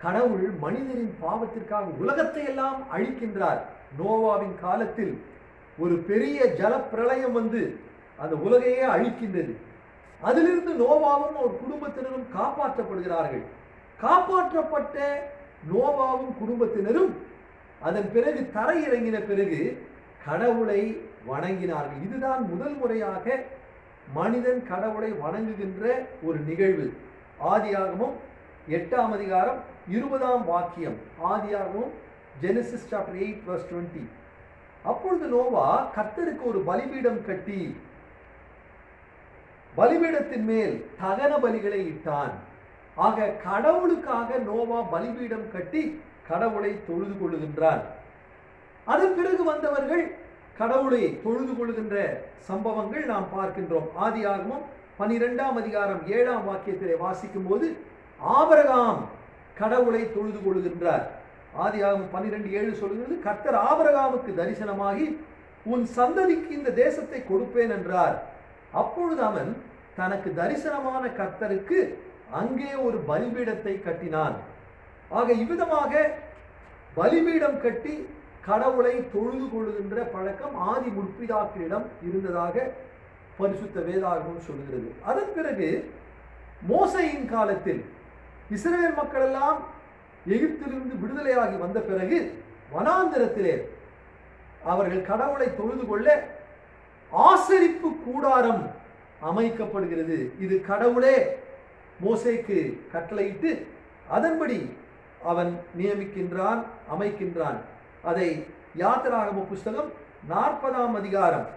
கடவுள் மனிதனின் பாவத்திற்காக உலகத்தை எல்லாம் அழிக்கின்றார். நோவாவின் காலத்தில் ஒரு பெரிய ஜலப்பிரளயம் வந்து அந்த உலகையே அழிக்கின்றது. அதிலிருந்து நோவாவும் அவர் குடும்பத்தினரும் காப்பாற்றப்படுகிறார்கள். காப்பாற்றப்பட்ட நோவாவும் குடும்பத்தினரும் அதன் பிறகு தரையிறங்கின பிறகு கடவுளை வணங்கினார்கள். இதுதான் முதல் முறையாக மனிதன் கடவுளை வணங்குகின்ற ஒரு நிகழ்வு. ஆதியாகமம் 8ஆம் அதிகாரம் 20ஆம் வாக்கியம். ஆதியாகமம் ஜெனசிஸ் சாப்டர் 8 verse 20. அப்பொழுது நோவா கர்த்தருக்கு ஒரு பலிபீடம் கட்டி பலிபீடத்தின் மேல் தகன பலிகளை இட்டான். ஆக கடவுளுக்காக நோவா பலிபீடம் கட்டி கடவுளை தொழுது கொள்ளுகின்றான். அதன் பிறகு வந்தவர்கள் கடவுளை தொழுது கொள்கின்ற சம்பவங்கள் நாம் பார்க்கின்றோம். ஆதியாகமம் 12ஆம் அதிகாரம் 7ஆம் வாக்கியத்திலே வாசிக்கும் போது ஆபிரகாம் கடவுளை தொழுது கொள்கின்றார். ஆதியாகமம் 12:7 சொல்கிறது, கர்த்தர் ஆபிரகாமுக்கு தரிசனமாகி உன் சந்ததிக்கு இந்த தேசத்தை கொடுப்பேன் என்றார். அப்பொழுது அவன் தனக்கு தரிசனமான கர்த்தருக்கு அங்கே ஒரு பலிபீடத்தை கட்டினான். ஆக இவ்விதமாக பலிபீடம் கட்டி கடவுளை தொழுது கொள்ளுகின்ற பழக்கம் ஆதி முற்பிதாக்களிடம் இருந்ததாக பரிசுத்த வேதாகமம் சொல்கிறது. அதன் பிறகு மோசேயின் காலத்தில் இஸ்ரவேல் மக்கள் எல்லாம் எகிப்திலிருந்து விடுதலையாகி வந்த பிறகு வனாந்திரத்திலே அவர்கள் கடவுளை தொழுது கொள்ள ஆசரிப்பு கூடாரம் அமைக்கப்படுகிறது. இது கடவுளே மோசேக்கு கட்டளையிட்டு அதன்படி அவன் நியமிக்கின்றான், அமைக்கின்றான். அதை யாத்திராகம புஸ்தகம் 40ஆம் அதிகாரம்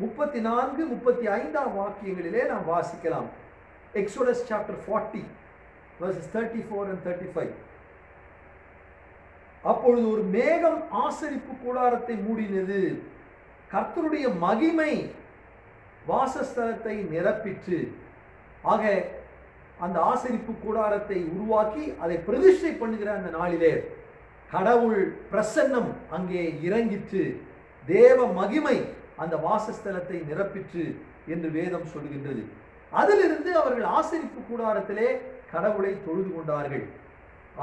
34, 35 வாக்கியங்களிலே நாம் வாசிக்கலாம். Exodus chapter 40 verses 34 and 35. அப்பொழுது ஒரு மேகம் ஆசரிப்பு கூடாரத்தை மூடினது, கர்த்தருடைய மகிமை வாசஸ்தலத்தை நிரப்பிற்று. ஆக அந்த ஆசரிப்பு கூடாரத்தை உருவாக்கி அதை பிரதிஷ்டை பண்ணுகிற அந்த நாளிலே கடவுள் பிரசன்னம் அங்கே இறங்கிற்று, தேவ மகிமை அந்த வாசஸ்தலத்தை நிரப்பிற்று என்று வேதம் சொல்கின்றது. அதிலிருந்து அவர்கள் ஆசரிப்பு கூடாரத்திலே கடவுளை தொழுது கொண்டார்கள்.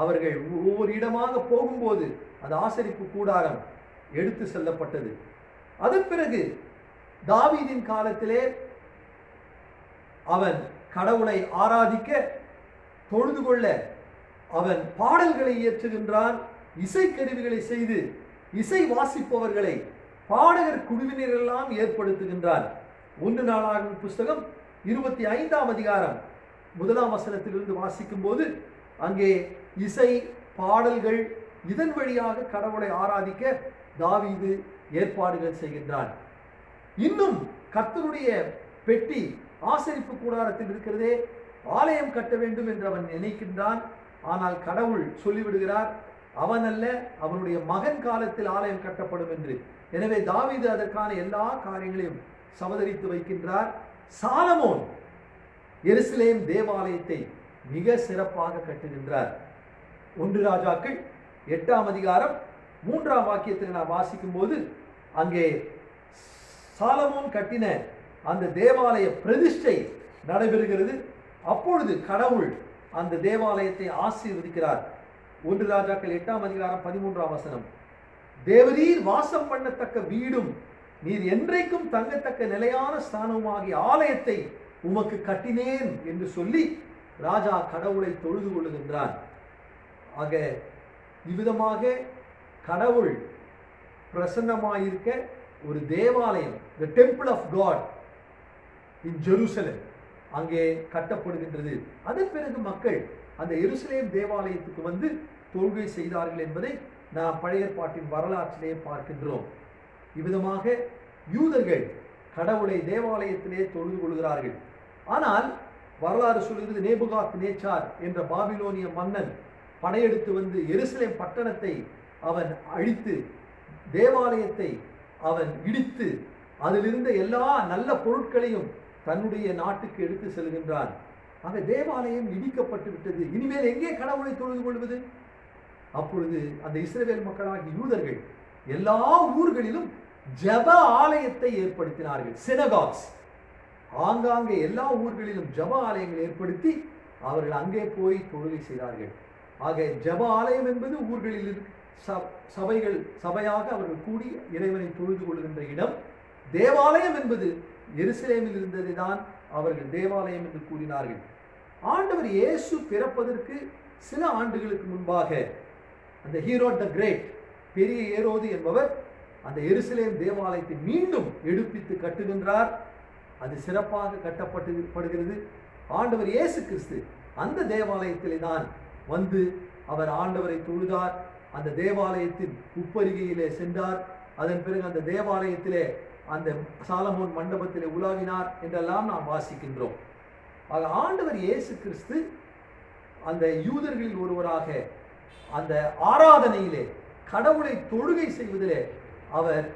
அவர்கள் ஒவ்வொரு இடமாக போகும்போது அந்த ஆசரிப்பு கூடாரம் எடுத்து செல்லப்பட்டது. அதன் பிறகு தாவீதின் காலத்திலே அவன் கடவுளை ஆராதிக்க தொழுது கொள்ள அவன் பாடல்களை இயற்றுகின்றான், இசைக்கருவிகளை செய்து இசை வாசிப்பவர்களை பாடகர் குழுவினரெல்லாம் ஏற்படுத்துகின்றான். 1 நாளாகமம் புஸ்தகம் 25ஆம் அதிகாரம் 1ஆம் வசனத்திலிருந்து வாசிக்கும் போது அங்கே இசை பாடல்கள் இதன் வழியாக கடவுளை ஆராதிக்க தாவீது ஏற்பாடுகள் செய்கின்றான். இன்னும் கர்த்தருடைய பெட்டி ஆசரிப்பு கூடாரத்தில் இருக்கிறதே, ஆலயம் கட்ட வேண்டும் என்று அவன் நினைக்கின்றான். ஆனால் கடவுள் சொல்லிவிடுகிறார், அவன் அல்ல, அவனுடைய மகன் காலத்தில் ஆலயம் கட்டப்படும் என்று. எனவே தாவீது அதற்கான எல்லா காரியங்களையும் சமதரித்து வைக்கின்றார். சாலமோன் எருசலேம் தேவாலயத்தை மிக சிறப்பாக கட்டுகின்றார். 1 ராஜாக்கள் 8ஆம் அதிகாரம் 3ஆம் வாக்கியத்தில் நான் வாசிக்கும் போது அங்கே சாலமோன் கட்டின அந்த தேவாலய பிரதிஷ்டை நடைபெறுகிறது. அப்பொழுது கடவுள் அந்த தேவாலயத்தை ஆசீர்வதிக்கிறார். 1 ராஜாக்கள் 8ஆம் அதிகாரம் 13ஆம் வசனம், தேவரீர் வாசம் பண்ணத்தக்க வீடும் நீர் என்றைக்கும் தங்கத்தக்க நிலையான ஸ்தானமாகிய ஆலயத்தை உமக்கு கட்டினேன் என்று சொல்லி ராஜா கடவுளை தொழுது கொள்ளுகின்றான். ஆக இவ்விதமாக கடவுள் பிரசன்னமாயிருக்க ஒரு தேவாலயம், the temple of God in Jerusalem, அங்கே கட்டப்படுகின்றது. அதன் பிறகு மக்கள் அந்த எருசலேம் தேவாலயத்துக்கு வந்து தொழுகை செய்தார்கள் என்பதை நாம் பழைய ஏற்பாட்டின் வரலாற்றிலே பார்க்கின்றோம். இவ்விதமாக யூதர்கள் கடவுளை தேவாலயத்திலே தொழுது கொள்கிறார்கள். ஆனால் வரலாறு சொல்கிறது, நேபுகாத் நேச்சார் என்ற பாபிலோனிய மன்னன் படையெடுத்து வந்து எருசலேம் பட்டணத்தை அவன் அழித்து தேவாலயத்தை அவன் இடித்து அதிலிருந்த எல்லா நல்ல பொருட்களையும் தன்னுடைய நாட்டுக்கு எடுத்து செல்கின்றான். ஆக தேவாலயம் இடிக்கப்பட்டு விட்டது. இனிமேல் எங்கே கடவுளை தொழுது கொள்வது? அப்பொழுது அந்த இஸ்ரவேல் மக்களாகிய யூதர்கள் எல்லா ஊர்களிலும் ஜெப ஆலயத்தை ஏற்படுத்தினார்கள். சினகாக்ஸ் ஆங்காங்கே எல்லா ஊர்களிலும் ஜெப ஆலயங்கள் ஏற்படுத்தி அவர்கள் அங்கே போய் தொழுகை செய்தார்கள். ஆக ஜெப ஆலயம் என்பது ஊர்களில் சபையாக அவர்கள் கூடி இறைவனை தொழுது கொள்கின்ற இடம். தேவாலயம் என்பது எருசலேமில் இருந்ததை தான் அவர்கள் தேவாலயம் என்று கூறினார்கள். ஆண்டவர் இயேசு பிறப்பதற்கு சில ஆண்டுகளுக்கு முன்பாக அந்த ஹீரோட் த கிரேட், பெரிய ஏரோது என்பவர் அந்த எருசலேம் தேவாலயத்தை மீண்டும் எடுப்பித்து கட்டுகின்றார். அது சிறப்பாக கட்டப்படுகிறது. ஆண்டவர் இயேசு கிறிஸ்து அந்த தேவாலயத்திலே தான் வந்து அவர் ஆண்டவரை தொழுதார். அந்த தேவாலயத்தின் உப்பரிகையிலே சென்றார். அதன் பிறகு அந்த தேவாலயத்திலே அந்த சாலமோன் மண்டபத்திலே உலாவினார் என்றெல்லாம் நாம் வாசிக்கின்றோம். ஆக ஆண்டவர் இயேசு கிறிஸ்து அந்த யூதர்களில் ஒருவராக அந்த ஆராதனையிலே கடவுளை தொழுகை செய்வதிலே அவர்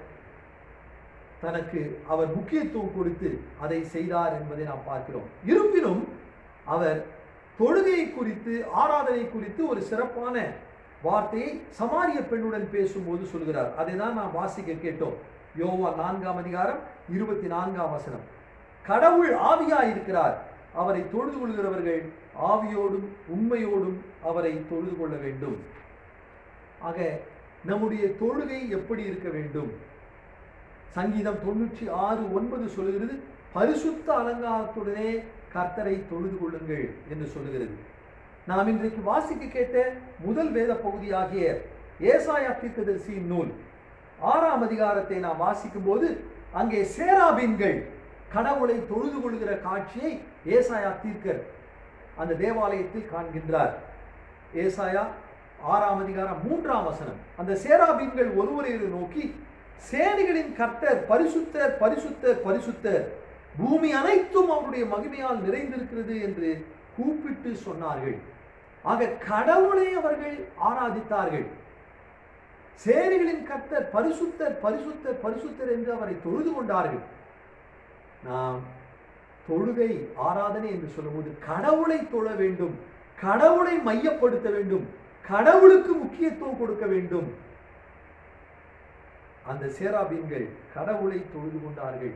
முக்கியத்துவம் கொடுத்து அதை செய்தார் என்பதை நாம் பார்க்கிறோம். இருப்பினும் அவர் தொழுகை குறித்து, ஆராதனை குறித்து ஒரு சிறப்பான வார்த்தையை சமாரிய பெண்ணுடன் பேசும்போது சொல்கிறார். அதை தான் நாம் வாசிக்க கேட்டோம். யோவான் 4ஆம் அதிகாரம் 24ஆம் வசனம். கடவுள் ஆவியாய் இருக்கிறார், அவரை தொழுது கொள்கிறவர்கள் ஆவியோடும் உண்மையோடும் அவரை தொழுது கொள்ள வேண்டும். ஆக நம்முடைய தொழுகை எப்படி இருக்க வேண்டும்? சங்கீதம் 96:9 சொல்லுகிறது, பரிசுத்த அலங்காரத்துடனே கர்த்தரை தொழுது கொள்ளுங்கள் என்று சொல்லுகிறது. நாம் இன்றைக்கு வாசிக்க கேட்ட முதல் வேத பகுதியாகிய ஏசாயா தீர்க்கதரிசியின் நூல் 6ஆம் அதிகாரத்தை நாம் வாசிக்கும் போது அங்கே சேராபீன்கள் கடவுளை தொழுது கொள்கிற காட்சியை ஏசாயா தீர்க்கர் அந்த தேவாலயத்தில் காண்கின்றார். ஏசாயா 6ஆம் அதிகாரம் 3ஆம் வசனம். அந்த சேராபீன்கள் ஒருவரை நோக்கி, சேனைகளின் கர்த்தர் பரிசுத்தர் பரிசுத்தர் பரிசுத்தர், பூமி அனைத்தும் அவருடைய மகிமையால் நிறைந்திருக்கிறது என்று கூப்பிட்டு சொன்னார்கள். ஆக கடவுளை அவர்கள் ஆராதித்தார்கள். சேனைகளின் கர்த்தர் பரிசுத்தர் பரிசுத்தர் பரிசுத்தர் என்று அவரை தொழுது கொண்டார்கள். நாம் தொழுகை ஆராதனை என்று சொல்லும்போது கடவுளை தொழ வேண்டும், கடவுளை மையப்படுத்த வேண்டும், கடவுளுக்கு முக்கியத்துவம் கொடுக்க வேண்டும். அந்த சேராபீன்கள் கடவுளை தொழுது கொண்டார்கள்.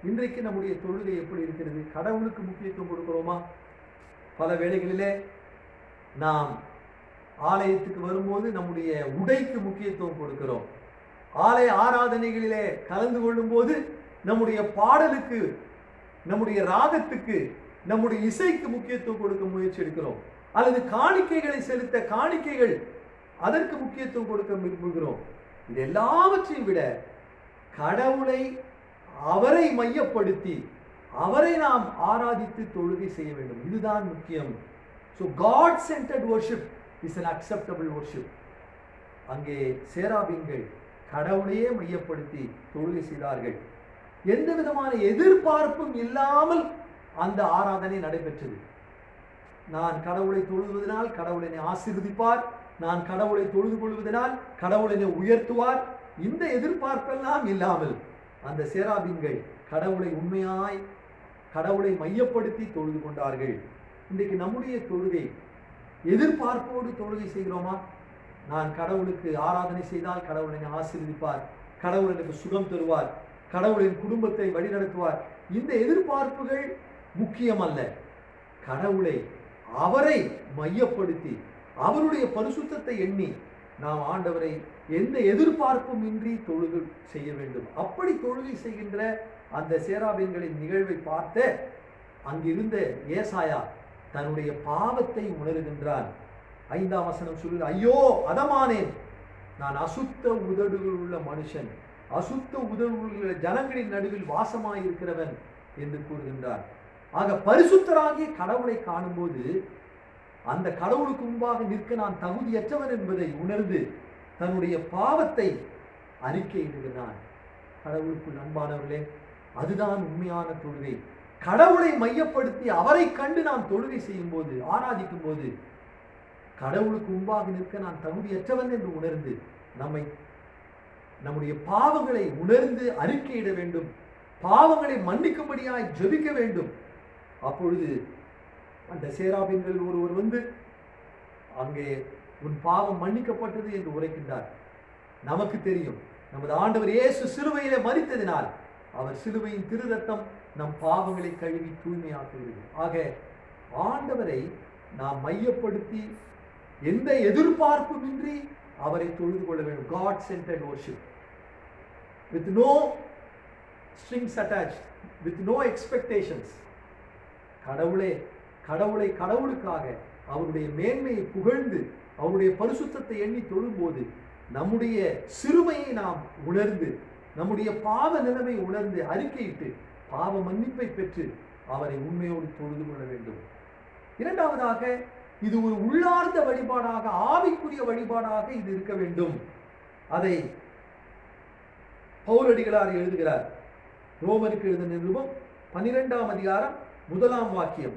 இன்றைக்கு நம்முடைய தொழுகை எப்படி இருக்கிறது? கடவுளுக்கு முக்கியத்துவம் கொடுக்கிறோமா? பல வேளைகளிலே நாம் ஆலயத்துக்கு வரும்போது நம்முடைய உடைக்கு முக்கியத்துவம் கொடுக்கிறோம். ஆலய ஆராதனைகளிலே கலந்து கொள்ளும் போது நம்முடைய பாடலுக்கு, நம்முடைய ராகத்துக்கு, நம்முடைய இசைக்கு முக்கியத்துவம் கொடுக்க முயற்சி எடுக்கிறோம். அல்லது காணிக்கைகளை செலுத்த காணிக்கைகள் அதற்கு முக்கியத்துவம் கொடுக்க விரும்புகிறோம். இது எல்லாவற்றையும் விட கடவுளை, அவரை மையப்படுத்தி அவரை நாம் ஆராதித்து தொழுகை செய்ய வேண்டும். இதுதான் முக்கியம். So God centered worship is an acceptable worship. அங்கே சேராபீன்கள் கடவுளையே மையப்படுத்தி தொழுகை செய்தார்கள். எந்த விதமான எதிர்பார்ப்பும் இல்லாமல் அந்த ஆராதனை நடைபெற்றது. நான் கடவுளை தொழுவதனால் கடவுள் என்னை ஆசீர்வதிப்பார், நான் கடவுளை தொழுது கொள்வதனால் கடவுள் என்னை உயர்த்துவார், இந்த எதிர்பார்ப்பெல்லாம் இல்லாமல் அந்த சேராபீன்கள் கடவுளை உண்மையாய், கடவுளை மையப்படுத்தி தொழுது கொண்டார்கள். இன்றைக்கு நம்முடைய தொழுகை எதிர்பார்ப்போடு தொழுகை செய்கிறோமா? நான் கடவுளுக்கு ஆராதனை செய்தால் கடவுள் என்னை ஆசீர்வதிப்பார், கடவுள் எனக்கு சுகம் தருவார், கடவுளின் குடும்பத்தை வழிநடத்துவார். இந்த எதிர்பார்ப்புகள் முக்கியமல்ல. கடவுளை, அவரை மையப்படுத்தி அவருடைய பரிசுத்தத்தை எண்ணி நாம் ஆண்டவரை எந்த எதிர்பார்ப்பும் இன்றி தொழுகை செய்ய வேண்டும். அப்படி தொழுகை செய்கின்ற அந்த சேராபீன்களின் நிகழ்வை பார்த்த அங்கிருந்த ஏசாயா தன்னுடைய பாவத்தை உணர்கின்றான். 5ஆம் வசனம் சொல்லுது, ஐயோ அதமானேன், நான் அசுத்த உதடுகள் உள்ள மனுஷன், அசுத்த உதடுகள் உள்ள ஜனங்களின் நடுவில் வாசமாயிருக்கிறவன் என்று கூறுகின்றார். ஆக பரிசுத்தராகிய கடவுளை காணும்போது அந்த கடவுளுக்கு முன்பாக நிற்க நான் தகுதியற்றவன் என்பதை உணர்ந்து தன்னுடைய பாவத்தை அறிக்கையிடுகிறான். கடவுளுக்குள் அன்பானவர்களே, அதுதான் உண்மையான தொழுகை. கடவுளை மையப்படுத்தி அவரை கண்டு நாம் தொழுகை செய்யும் போது, ஆராதிக்கும் போது, கடவுளுக்கு முன்பாக நிற்க நான் தகுதியற்றவன் என்று உணர்ந்து நம்முடைய பாவங்களை உணர்ந்து அறிக்கையிட வேண்டும், பாவங்களை மன்னிக்கும்படியாய் ஜெபிக்க வேண்டும். அப்பொழுது அந்த சேராபீன்கள் ஒருவர் வந்து அங்கே உன் பாவம் மன்னிக்கப்பட்டது என்று உரைக்கின்றார். நமக்கு தெரியும், நமது ஆண்டவர் இயேசு சிலுவையிலே மரித்ததினால் அவர் சிலுவையின் திரு ரத்தம் நம் பாவங்களை கழுவி தூய்மையாக்குகிறது. ஆக ஆண்டவரை நாம் மையப்படுத்தி எந்த எதிர்பார்ப்புமின்றி அவரை தொழுது கொள்ள வேண்டும். God centered worship with no strings attached, with no expectations. கடவுளை கடவுளுக்காக அவருடைய மேன்மையை புகழ்ந்து அவருடைய பரிசுத்தத்தை எண்ணி தொழும்போது நம்முடைய சிறுமையை நாம் உணர்ந்து, நம்முடைய பாவ நிலைமை உணர்ந்து அறிக்கையிட்டு பாவ மன்னிப்பை பெற்று அவரை உண்மையோடு தொழுது கொள்ள வேண்டும். இரண்டாவதாக, இது ஒரு உள்ளார்ந்த வழிபாடாக, ஆவிக்குரிய வழிபாடாக இது இருக்க வேண்டும். அதை பவுலடிகளார் எழுதுகிறார். ரோமருக்கு எழுதின நிருபம் 12ஆம் அதிகாரம் 1ஆம் வாக்கியம்.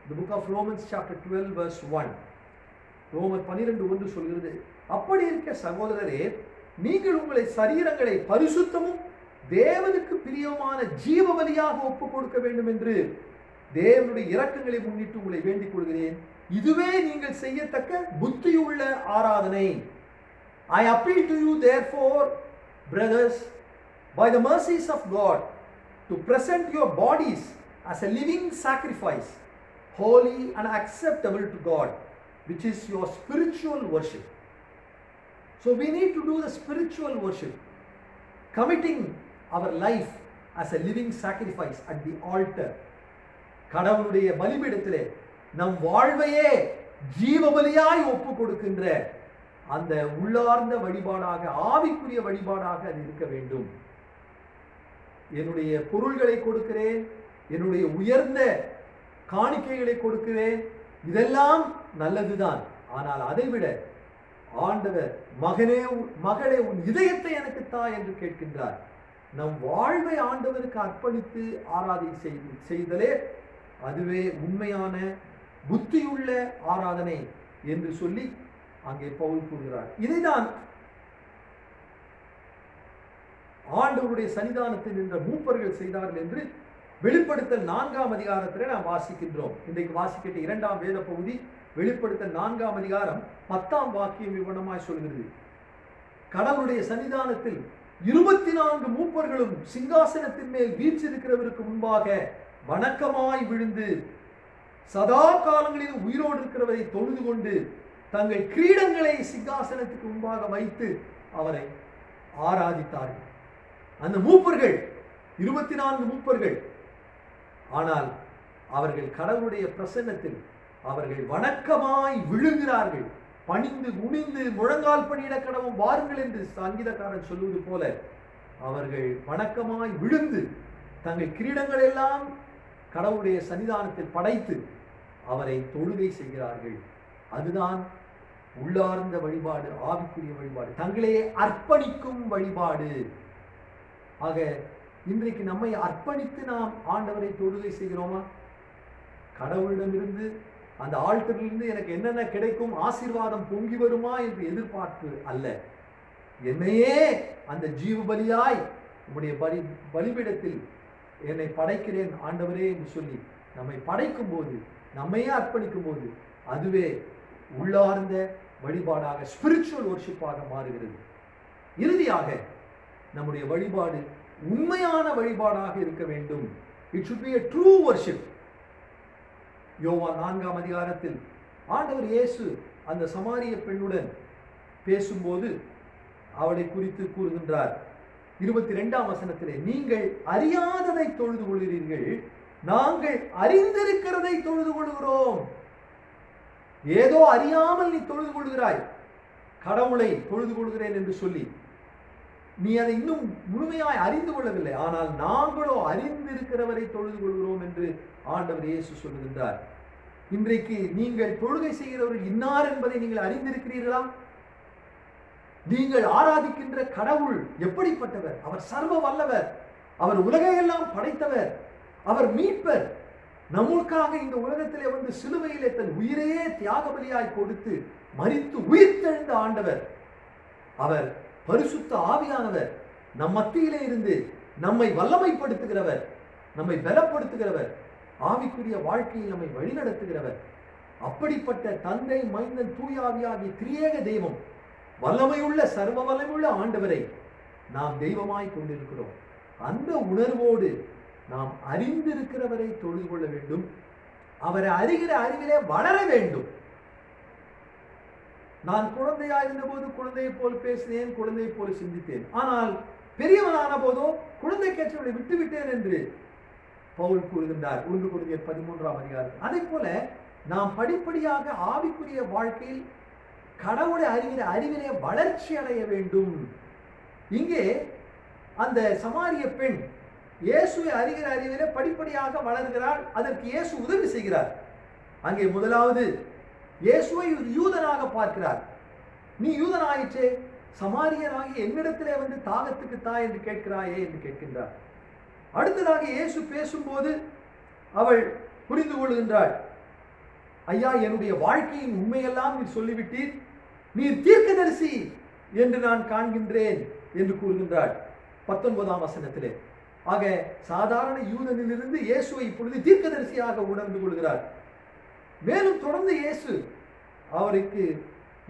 The book of Romans chapter 12 verse 1. ரோமர் 12:1 சொல்கிறது, அப்படி இருக்க சகோதரரே, நீங்கள் உங்களை சரீரங்களை பரிசுத்தமும் தேவனுக்கு பிரியமான ஜீவ பலியாக ஒப்புக் கொடுக்க வேண்டும் என்று தேவனுடைய இரக்கங்களை முன்னிட்டு உங்களை வேண்டிக் கொள்கிறேன். இதுவே நீங்கள் செய்யத்தக்க புத்தியுள்ள ஆராதனை. I appeal to you therefore, brothers, by the mercies of God, to present your bodies as a living sacrifice, holy and acceptable to God, which is your spiritual worship. So we need to do the spiritual worship, committing our life as a living sacrifice at the altar. கடவுளுடைய பலிபீடத்திலே நம் வாழ்வையே ஜீவபலியாய் ஒப்பு கொடுக்கின்ற அந்த உள்ளார்ந்த வழிபாடாக, ஆவிக்குரிய வழிபாடாக அது இருக்க வேண்டும். என்னுடைய பொருள்களை கொடுக்கிறேன், என்னுடைய உயர்ந்த காணிக்கைகளை கொடுக்கிறேன், இதெல்லாம் நல்லதுதான். ஆனால் அதைவிட ஆண்டவர் மகனே மகளே உன் இதயத்தை எனக்கு தா என்று கேட்கின்றார். நம் வாழ்வை ஆண்டவருக்கு அர்ப்பணித்து ஆராதனை செய்தலே அதுவே உண்மையான புத்தியுள்ள ஆராதனை என்று சொல்லி அங்கே பவுல் கூறுகிறார். இதைதான் ஆண்டவருடைய சன்னிதானத்தில் நின்ற மூப்பர்கள் செய்தார்கள் என்று வெளிப்படுத்தல் 4ஆம் அதிகாரத்தில் நாம் வாசிக்கின்றோம். இன்றைக்கு வாசிக்கின்ற 2ஆம் வேத பகுதி வெளிப்படுத்தல் 4ஆம் அதிகாரம் 10ஆம் வாக்கியம் விவரணமாய் சொல்கிறது. கடவுளுடைய சன்னிதானத்தில் 24 மூப்பர்களும் சிங்காசனத்தின் மேல் வீற்றிருக்கிறவருக்கு முன்பாக வணக்கமாய் விழுந்து சதா காலங்களில் உயிரோடு இருக்கிறவரை தொழுது கொண்டு தங்கள் கிரீடங்களை சிங்காசனத்துக்கு முன்பாக வைத்து அவரை ஆராதித்தார்கள். அந்த மூப்பர்கள் 24 மூப்பர்கள். ஆனால் அவர்கள் கடவுளுடைய பிரசன்னத்தில் அவர்கள் வணக்கமாய் விழுகிறார்கள். பணிந்து குனிந்து முழங்கால் படியிட கடவும் வாருங்கள் என்று சங்கீதக்காரன் சொல்லுவது போல அவர்கள் வணக்கமாய் விழுந்து தங்கள் கிரீடங்கள் எல்லாம் கடவுளுடைய சன்னிதானத்தில் படைத்து அவரை தொழுகை செய்கிறார்கள். அதுதான் உள்ளார்ந்த வழிபாடு, ஆவிக்குரிய வழிபாடு, தங்களையே அர்ப்பணிக்கும் வழிபாடு. ஆக இன்றைக்கு நம்மை அர்ப்பணித்து நாம் ஆண்டவரை தொழுகை செய்கிறோமா? கடவுளிடமிருந்து அந்த ஆழ்த்திலிருந்து எனக்கு என்னென்ன கிடைக்கும், ஆசீர்வாதம் பொங்கி வருமா என்று எதிர்பார்ப்பு அல்ல. என்னையே அந்த ஜீவ பலியாய் உம்முடைய பலிபீடத்தில் என்னை படைக்கிறேன் ஆண்டவரே என்று சொல்லி நம்மை படைக்கும் போது, நம்மையே அர்ப்பணிக்கும் போது அதுவே உள்ளார்ந்த வழிபாடாக, ஸ்பிரிச்சுவல் வொர்ஷிப்பாக மாறுகிறது. இறுதியாக நம்முடைய வழிபாடு உண்மையான வழிபாடாக இருக்க வேண்டும். It should be a true worship. யோவான் 4ஆம் அதிகாரத்தில் ஆண்டவர் இயேசு அந்த சமாரிய பெண்ணுடன் பேசும்போது அவளை குறித்து கூறுகின்றார். 22ஆம் வசனத்திலே, நீங்கள் அறியாததை தொழுது கொள்கிறீர்கள், நாங்கள் அறிந்திருக்கிறதை தொழுது கொள்கிறோம். ஏதோ அறியாமல் நீ தொழுது கொள்கிறாய், கடவுளை தொழுது கொள்கிறேன் என்று சொல்லி நீ அதை இன்னும் முழுமையாய் அறிந்து கொள்ளவில்லை. ஆனால் நாங்களோ அறிந்திருக்கிறவரை தொழுது கொள்கிறோம் என்று ஆண்டவர் இயேசு சொல்லுகின்றார். இன்றைக்கு நீங்கள் தொழுகை செய்கிறவர்கள் இன்னார் என்பதை நீங்கள் அறிந்திருக்கிறீர்களா? நீங்கள் ஆராதிக்கின்ற கடவுள் எப்படிப்பட்டவர்? அவர் சர்வ வல்லவர், அவர் உலகையெல்லாம் படைத்தவர், அவர் மீட்பர். நமக்காக இந்த உலகத்திலே வந்து சிலுவையிலே தன் உயிரையே தியாக பலியாய் கொடுத்து மரித்து உயிர்த்தெழுந்த ஆண்டவர். அவர் பரிசுத்த ஆவியானவர், நம் மத்தியிலே இருந்து நம்மை வல்லமைப்படுத்துகிறவர், நம்மை பலப்படுத்துகிறவர், ஆவிக்குரிய வாழ்க்கையில் நம்மை வழிநடத்துகிறவர். அப்படிப்பட்ட தந்தை, மைந்தன், தூயாவியாகிய திரியேக தெய்வம், வல்லமையுள்ள சர்வ வல்லமையுள்ள ஆண்டவரை நாம் தெய்வமாய் கொண்டிருக்கிறோம். அந்த உணர்வோடு நாம் அறிந்திருக்கிறவரை தொழுது கொள்ள வேண்டும். அவரை அறிகிற அறிவிலே வளர வேண்டும். நான் குழந்தையாயிருந்த போது குழந்தையை போல் பேசினேன், குழந்தையை போல் சிந்தித்தேன். ஆனால் பெரியவனான போதோ குழந்தைக்கேற்றவர்களை விட்டுவிட்டேன் என்று பவுல் கூறுகின்றார் 1 கொரிந்தியர் 13ஆம் அதிகாரம். அதே போல நாம் படிப்படியாக ஆவிக்குரிய வாழ்க்கையில் கடவுளை அறிகிற அறிவிலே வளர்ச்சி அடைய வேண்டும். இங்கே அந்த சமாரிய பெண் இயேசுவை அறிகிற அறிவிலே படிப்படியாக வளர்கிறாள். அதற்கு இயேசு உதவி செய்கிறார். அங்கே முதலாவது இயேசுவை யூதனாக பார்க்கிறார். நீ யூதனாயிற்றே, சமாரியனாகி என்னிடத்திலே வந்து தாகத்துக்கு தா என்று கேட்கிறாயே என்று கேட்கின்றார். அடுத்ததாக இயேசு பேசும்போது அவள் புரிந்து கொள்கின்றாள். ஐயா, என்னுடைய வாழ்க்கையின் உண்மையெல்லாம் நீர் சொல்லிவிட்டீர், நீர் தீர்க்கதரிசி என்று நான் காண்கின்றேன் என்று கூறுகின்றாள் 19ஆம் வசனத்திலே. ஆக சாதாரண யூதனிலிருந்து இயேசுவை இப்பொழுது தீர்க்கதரிசியாக உணர்ந்து கொள்கிறார். மேலும் தொடர்ந்து இயேசு அவருக்கு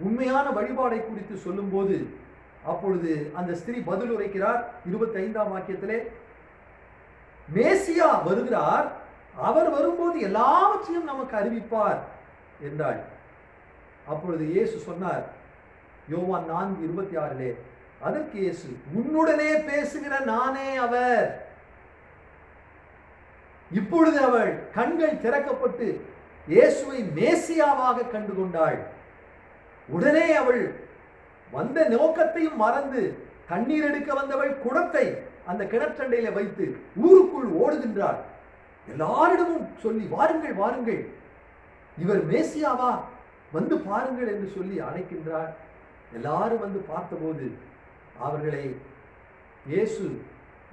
உண்மையான வழிபாடை குறித்து சொல்லும்போது, அப்பொழுது அந்த ஸ்திரீ பதில் உரைக்கிறார் 25ஆம் வாக்கியத்திலே, மேசியா வருகிறார், அவர் வரும்போது எல்லாவற்றையும் நமக்கு அறிவிப்பார் என்றாள். அப்பொழுது இயேசு சொன்னார், யோவான் 4:26, அதற்கு இயேசு, உன்னுடனே பேசுகிற நானே அவர். இப்பொழுது அவள் கண்கள் திறக்கப்பட்டு இயேசுவை மேசியாவாக கண்டு கொண்டாள். உடனே அவள் வந்த நோக்கத்தையும் மறந்து தண்ணீர் எடுக்க வந்தவள் குடத்தை அந்த கிணற்றண்டையில வைத்து ஊருக்குள் ஓடுகின்றாள். எல்லாரிடமும் சொல்லி, வாருங்கள் வாருங்கள், இவர் மேசியாவா, வந்து பாருங்கள் என்று சொல்லி அழைக்கின்றார். எல்லாரும் வந்து பார்த்தபோது அவர்களை இயேசு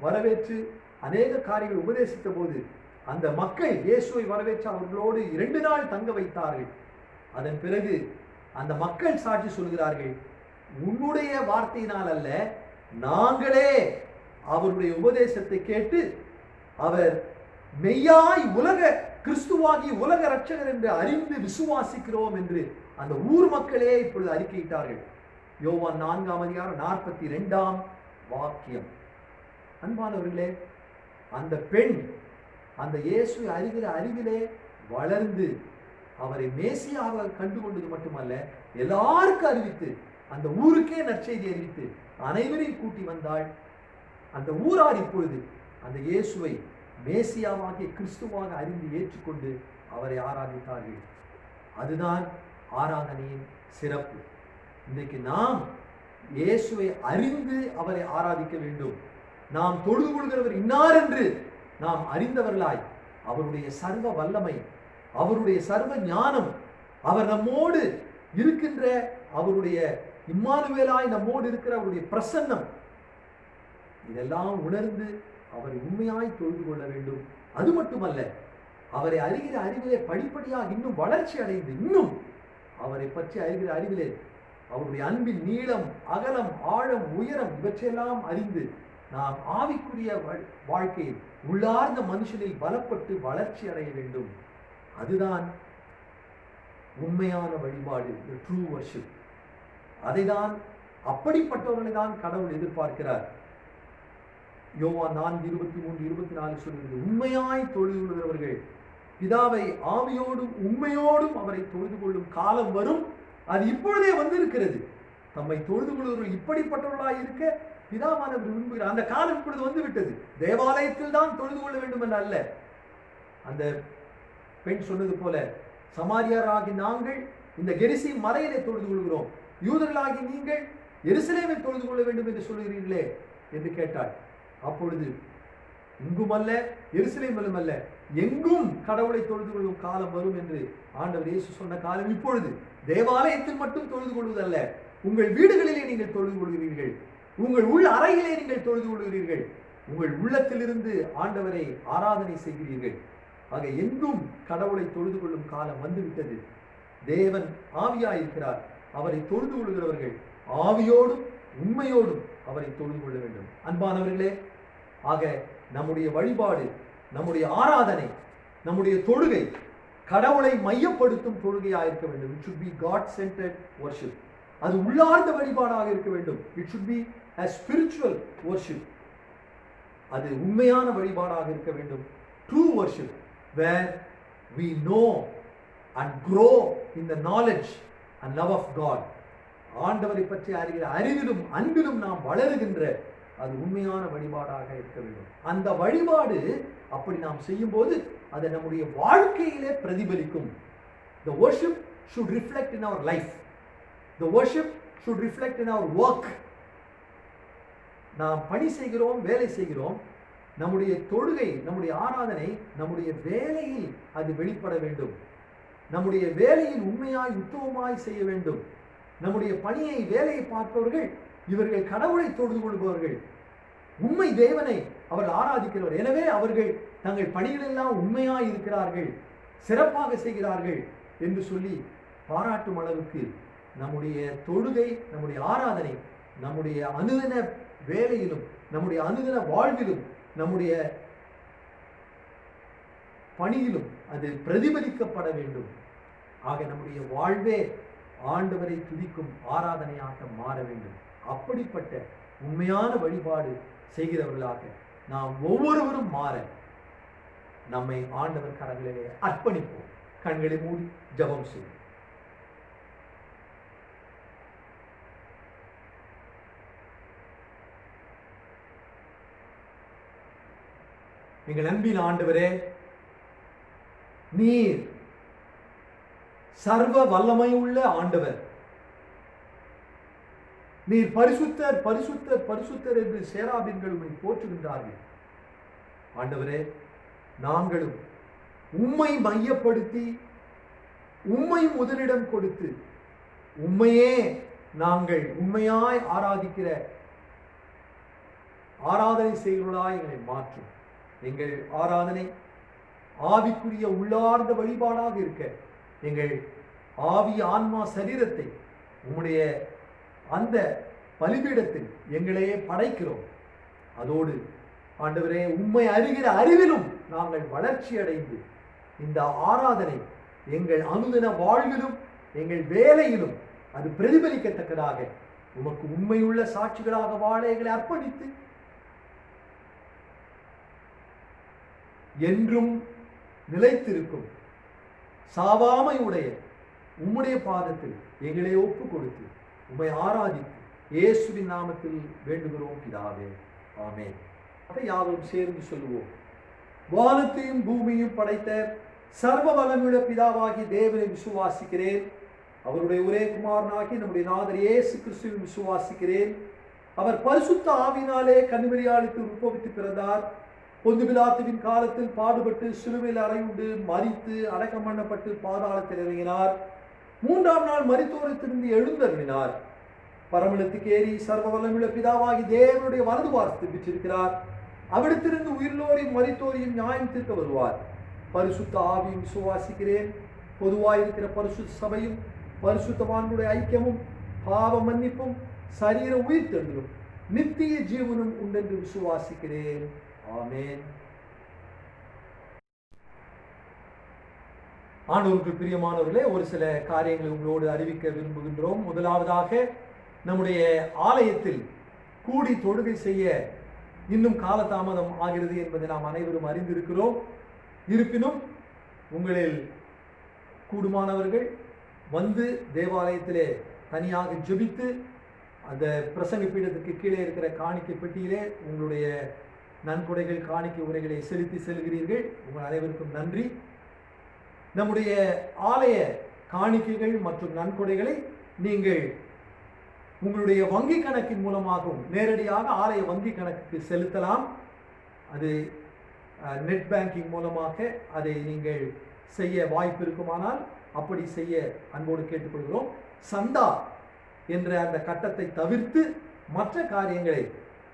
வரவேற்று அநேக காரியங்கள் உபதேசித்த போது அந்த மக்கள் இயேசுவை வரவேற்று அவர்களோடு 2 நாள் தங்க வைத்தார்கள். அதன் பிறகு அந்த மக்கள் சாட்சி சொல்கிறார்கள், உன்னுடைய வார்த்தையினால் அல்ல, நாங்களே அவருடைய உபதேசத்தை கேட்டு அவர் மெய்யாய் உலக கிறிஸ்துவாகி உலக இரட்சகர் என்று அறிந்து விசுவாசிக்கிறோம் என்று அந்த ஊர் மக்களே இப்பொழுது அறிக்கையிட்டார்கள். யோவான் 4:42 வாக்கியம். அன்பானவர்களே, அந்த பெண் அந்த இயேசுவை அறிகிற அறிவிலே வளர்ந்து அவரை மேசியாக கண்டுகொண்டது மட்டுமல்ல, எல்லாருக்கும் அறிவித்து, அந்த ஊருக்கே நற்செய்தி அறிவித்து அனைவரையும் கூட்டி வந்தாள். அந்த ஊரார் இப்பொழுது அந்த இயேசுவை மேசியாவாகிய கிறிஸ்துவாக அறிந்து ஏற்றுக்கொண்டு அவரை ஆராதித்தார்கள். அதுதான் ஆராதனையின் சிறப்பு. இன்றைக்கு நாம் இயேசுவை அறிந்து அவரை ஆராதிக்க வேண்டும். நாம் தொழுது கொள்கிறவர் இன்னார் என்று நாம் அறிந்தவர்களாய் அவருடைய சர்வ வல்லமை, அவருடைய சர்வ ஞானம், அவர் நம்மோடு இருக்கின்ற அவருடைய இம்மானுவேலாய் நம்மோடு இருக்கிற அவருடைய பிரசன்னம், இதெல்லாம் உணர்ந்து அவரை உண்மையாய் தொழுது கொள்ள வேண்டும். அது மட்டுமல்ல, அவரை அறிகிற அறிவிலே படிப்படியாக இன்னும் வளர்ச்சி அடைந்து இன்னும் அவரை பற்றி அறிகிற அறிவிலே அவருடைய அன்பின் நீளம், அகலம், ஆழம், உயரம் இவற்றையெல்லாம் அறிந்து நாம் ஆவிக்குரிய வாழ்க்கையில் உள்ளார்ந்த மனுஷனில் பலப்பட்டு வளர்ச்சி அடைய வேண்டும். அதுதான் உண்மையான வழிபாடு, ட்ரூ வர்ஷிப். அதைதான், அப்படிப்பட்டவர்களை தான் கடவுள் எதிர்பார்க்கிறார். யோவான் 4:23-24 சொல்கிறது, உண்மையாய் தொழுது கொள்கிறவர்கள் பிதாவை ஆவியோடும் உண்மையோடும் அவரை தொழுது கொள்ளும் காலம் வரும், அது இப்பொழுதே வந்திருக்கிறது. தம்மை தொழுது கொள்கிறவர்கள் இப்படிப்பட்டவர்களாய் இருக்க பிதாவானவர் விரும்புகிறார். அந்த காலம் இப்பொழுது வந்து விட்டது. தேவாலயத்தில் தான் தொழுது கொள்ள வேண்டும் என்ற அல்ல. அந்த பெண் சொன்னது போல, சமாரியாராகி நாங்கள் இந்த கெரிசி மலையிலே தொழுது கொள்கிறோம், யூதர்களாகி நீங்கள் எருசலேமில் தொழுது கொள்ள வேண்டும் என்று சொல்கிறீர்களே என்று கேட்டாள். அப்பொழுது இங்குமல்ல எருசலேமிலும் அல்ல, எங்கும் கடவுளை தொழுது கொள்ளும் காலம் வரும் என்று ஆண்டவர் இயேசு சொன்ன காலம் இப்பொழுது. தேவாலயத்தில் மட்டும் தொழுது கொள்வதல்ல, உங்கள் வீடுகளிலே நீங்கள் தொழுது கொள்கிறீர்கள், உங்கள் உள் அறையிலே நீங்கள் தொழுது கொள்கிறீர்கள், உங்கள் உள்ளத்திலிருந்து ஆண்டவரை ஆராதனை செய்கிறீர்கள். ஆக எங்கும் கடவுளை தொழுது கொள்ளும் காலம் வந்துவிட்டது. தேவன் ஆவியாயிருக்கிறார். அவரை தொழுது கொள்கிறவர்கள் ஆவியோடும் உண்மையோடும் அவரை தொழுது கொள்ள வேண்டும். அன்பானவர்களே, ஆக நம்முடைய வழிபாடு, நம்முடைய ஆராதனை, நம்முடைய தொழுகை கடவுளை மையப்படுத்தும் தொழுகையாக இருக்க வேண்டும். It should be God centered worship. அது உள்ளார்ந்த வழிபாடாக இருக்க வேண்டும். It should be a spiritual worship. அது உண்மையான வழிபாடாக இருக்க வேண்டும். True worship, where we know and grow in the knowledge and love of God. ஆண்டவரை பற்றி அறிகிற அறிவிலும் அன்பிலும் நாம் வளருகின்ற அது உண்மையான வழிபாடாக இருக்க வேண்டும். அந்த வழிபாடு அப்படி நாம் செய்யும் போது அது நம்முடைய வாழ்க்கையிலே பிரதிபலிக்கும். The worship should reflect in our life. The worship should reflect in our work. நாம் பணி செய்கிறோம், வேலை செய்கிறோம், நம்முடைய தொழுகை, நம்முடைய ஆராதனை நம்முடைய வேலையில் அது வெளிப்பட வேண்டும். நம்முடைய வேலையில் உண்மையாய் உத்தமமாய் செய்ய வேண்டும். நம்முடைய பணியை, வேலையை பார்ப்பவர்கள் இவர்கள் கடவுளை தொழுது கொள்பவர்கள், உண்மை தேவனை அவர்கள் ஆராதிக்கிறவர், எனவே அவர்கள் தங்கள் பணிகளெல்லாம் உண்மையாய் இருக்கிறார்கள், சிறப்பாக செய்கிறார்கள் என்று சொல்லி பாராட்டும் அளவுக்கு நம்முடைய தொழுகை, நம்முடைய ஆராதனை, நம்முடைய அனுதின வேலையிலும், நம்முடைய அனுதின வாழ்விலும், நம்முடைய பணியிலும் அது பிரதிபலிக்கப்பட வேண்டும். ஆக நம்முடைய வாழ்வே ஆண்டவரை துதிக்கும் ஆராதனையாக மாற வேண்டும். அப்படிப்பட்ட உண்மையான வழிபாடு செய்கிறவர்களாக நாம் ஒவ்வொருவரும் மாற நம்மை ஆண்டவர் கரங்களிலே அர்ப்பணிப்போம். கண்களை மூடி ஜெபம் செய்வோம். எங்கள் அன்பின் ஆண்டவரே, நீர் சர்வ வல்லமை உள்ள ஆண்டவர். நீர் பரிசுத்தர் பரிசுத்தர் பரிசுத்தர் என்று சேராபீன்கள் உம்மை போற்றுகின்றார்கள். ஆண்டவரே, நாங்களும் உம்மை மையப்படுத்தி உம்மை முதலிடம் கொடுத்து உம்மையே நாங்கள் உண்மையாய் ஆராதிக்கிற ஆராதனை செய்கிறவர்களாய் எங்களை மாற்றும். எங்கள் ஆராதனை ஆவிக்குரிய உள்ளார்ந்த வழிபாடாக இருக்க எங்கள் ஆவி ஆன்மா சரீரத்தை உம்முடைய அந்த பலிபீடத்தில் எங்களையே படைக்கிறோம். அதோடு ஆண்டவரே, உம்மை அறிகிற அறிவிலும் நாங்கள் வளர்ச்சி அடைந்து இந்த ஆராதனை எங்கள் அனுதின வாழ்விலும் எங்கள் வேலையிலும் அது பிரதிபலிக்கத்தக்கதாக உமக்கு உண்மையுள்ள சாட்சிகளாக வாழ எங்களை அர்ப்பணித்து என்றும் நிலைத்திருக்கும் சாவாமை உடைய உம்முடைய பாதத்தில் எங்களை ஒப்பு கொடுத்து உம்மை ஆராதித்து இயேசுவின் நாமத்தில் வேண்டுகிறோம் பிதாவே, ஆமென். அதை யாரும் சேர்ந்து சொல்லுவோம். வானத்தையும் பூமியும் படைத்த சர்வ வல்லமையுள்ள பிதாவாகி தேவனை விசுவாசிக்கிறேன். அவருடைய ஒரே குமாரனாகி நம்முடைய நாதர் இயேசு கிறிஸ்துவை விசுவாசிக்கிறேன். அவர் பரிசுத்த ஆவினாலே கன்னிமரியாளுக்கு உற்பவித்து பிறந்தார். பொந்து பிலாத்துவின் காலத்தில் பாடுபட்டு சிலுவையில் அறையுண்டு மரித்து அடக்கம் பண்ணப்பட்டு பாதாளத்தில் இறங்கினார். 3ஆம் நாள் மரித்தோரிலிருந்து எழுந்தருளினார். பரமளத்துக்கு ஏறி சர்வ வல்லமையுள்ள பிதாவாகி தேவனுடைய வலது பார்த்து விற்றிருக்கிறார். அவிடத்திலிருந்து உயிர்லோரையும் மரித்தோரையும் நியாயம் தீர்க்க வருவார். பரிசுத்த ஆவியும் விசுவாசிக்கிறேன். பொதுவாயிருக்கிற பரிசுத்த சபையும் பரிசுத்தவான்களுடைய ஐக்கியமும் பாவ மன்னிப்பும் சரீர உயிர்த்தெழுதலும் நித்திய ஜீவனும் உண்டென்று விசுவாசிக்கிறேன். ஆமென். ஆண்டவருக்கு பிரியமானவர்களே, ஒரு சில காரியங்களை உங்களோடு அறிவிக்க விரும்புகின்றோம். முதலாவதாக, நம்முடைய ஆலயத்தில் கூடி தொழுகை செய்ய இன்னும் காலதாமதம் ஆகிறது என்பதை நாம் அனைவரும் அறிந்திருக்கிறோம். இருப்பினும் உங்களில் கூடுமானவர்கள் வந்து தேவாலயத்திலே தனியாக ஜெபித்து அந்த பிரசங்க பீடத்துக்கு கீழே இருக்கிற காணிக்கை பெட்டியிலே உங்களுடைய நன்கொடைகள் காணிக்கை உரைகளை செலுத்தி செல்கிறீர்கள். உங்கள் அனைவருக்கும் நன்றி. நம்முடைய ஆலய காணிக்கைகள் மற்றும் நன்கொடைகளை நீங்கள் உங்களுடைய வங்கி கணக்கின் மூலமாகவும் நேரடியாக ஆலய வங்கி கணக்குக்கு செலுத்தலாம். அது நெட் பேங்கிங் மூலமாக அதை நீங்கள் செய்ய வாய்ப்பு இருக்குமானால் அப்படி செய்ய அன்போடு கேட்டுக்கொள்கிறோம். சந்தா என்ற அந்த கட்டத்தை தவிர்த்து மற்ற காரியங்களை,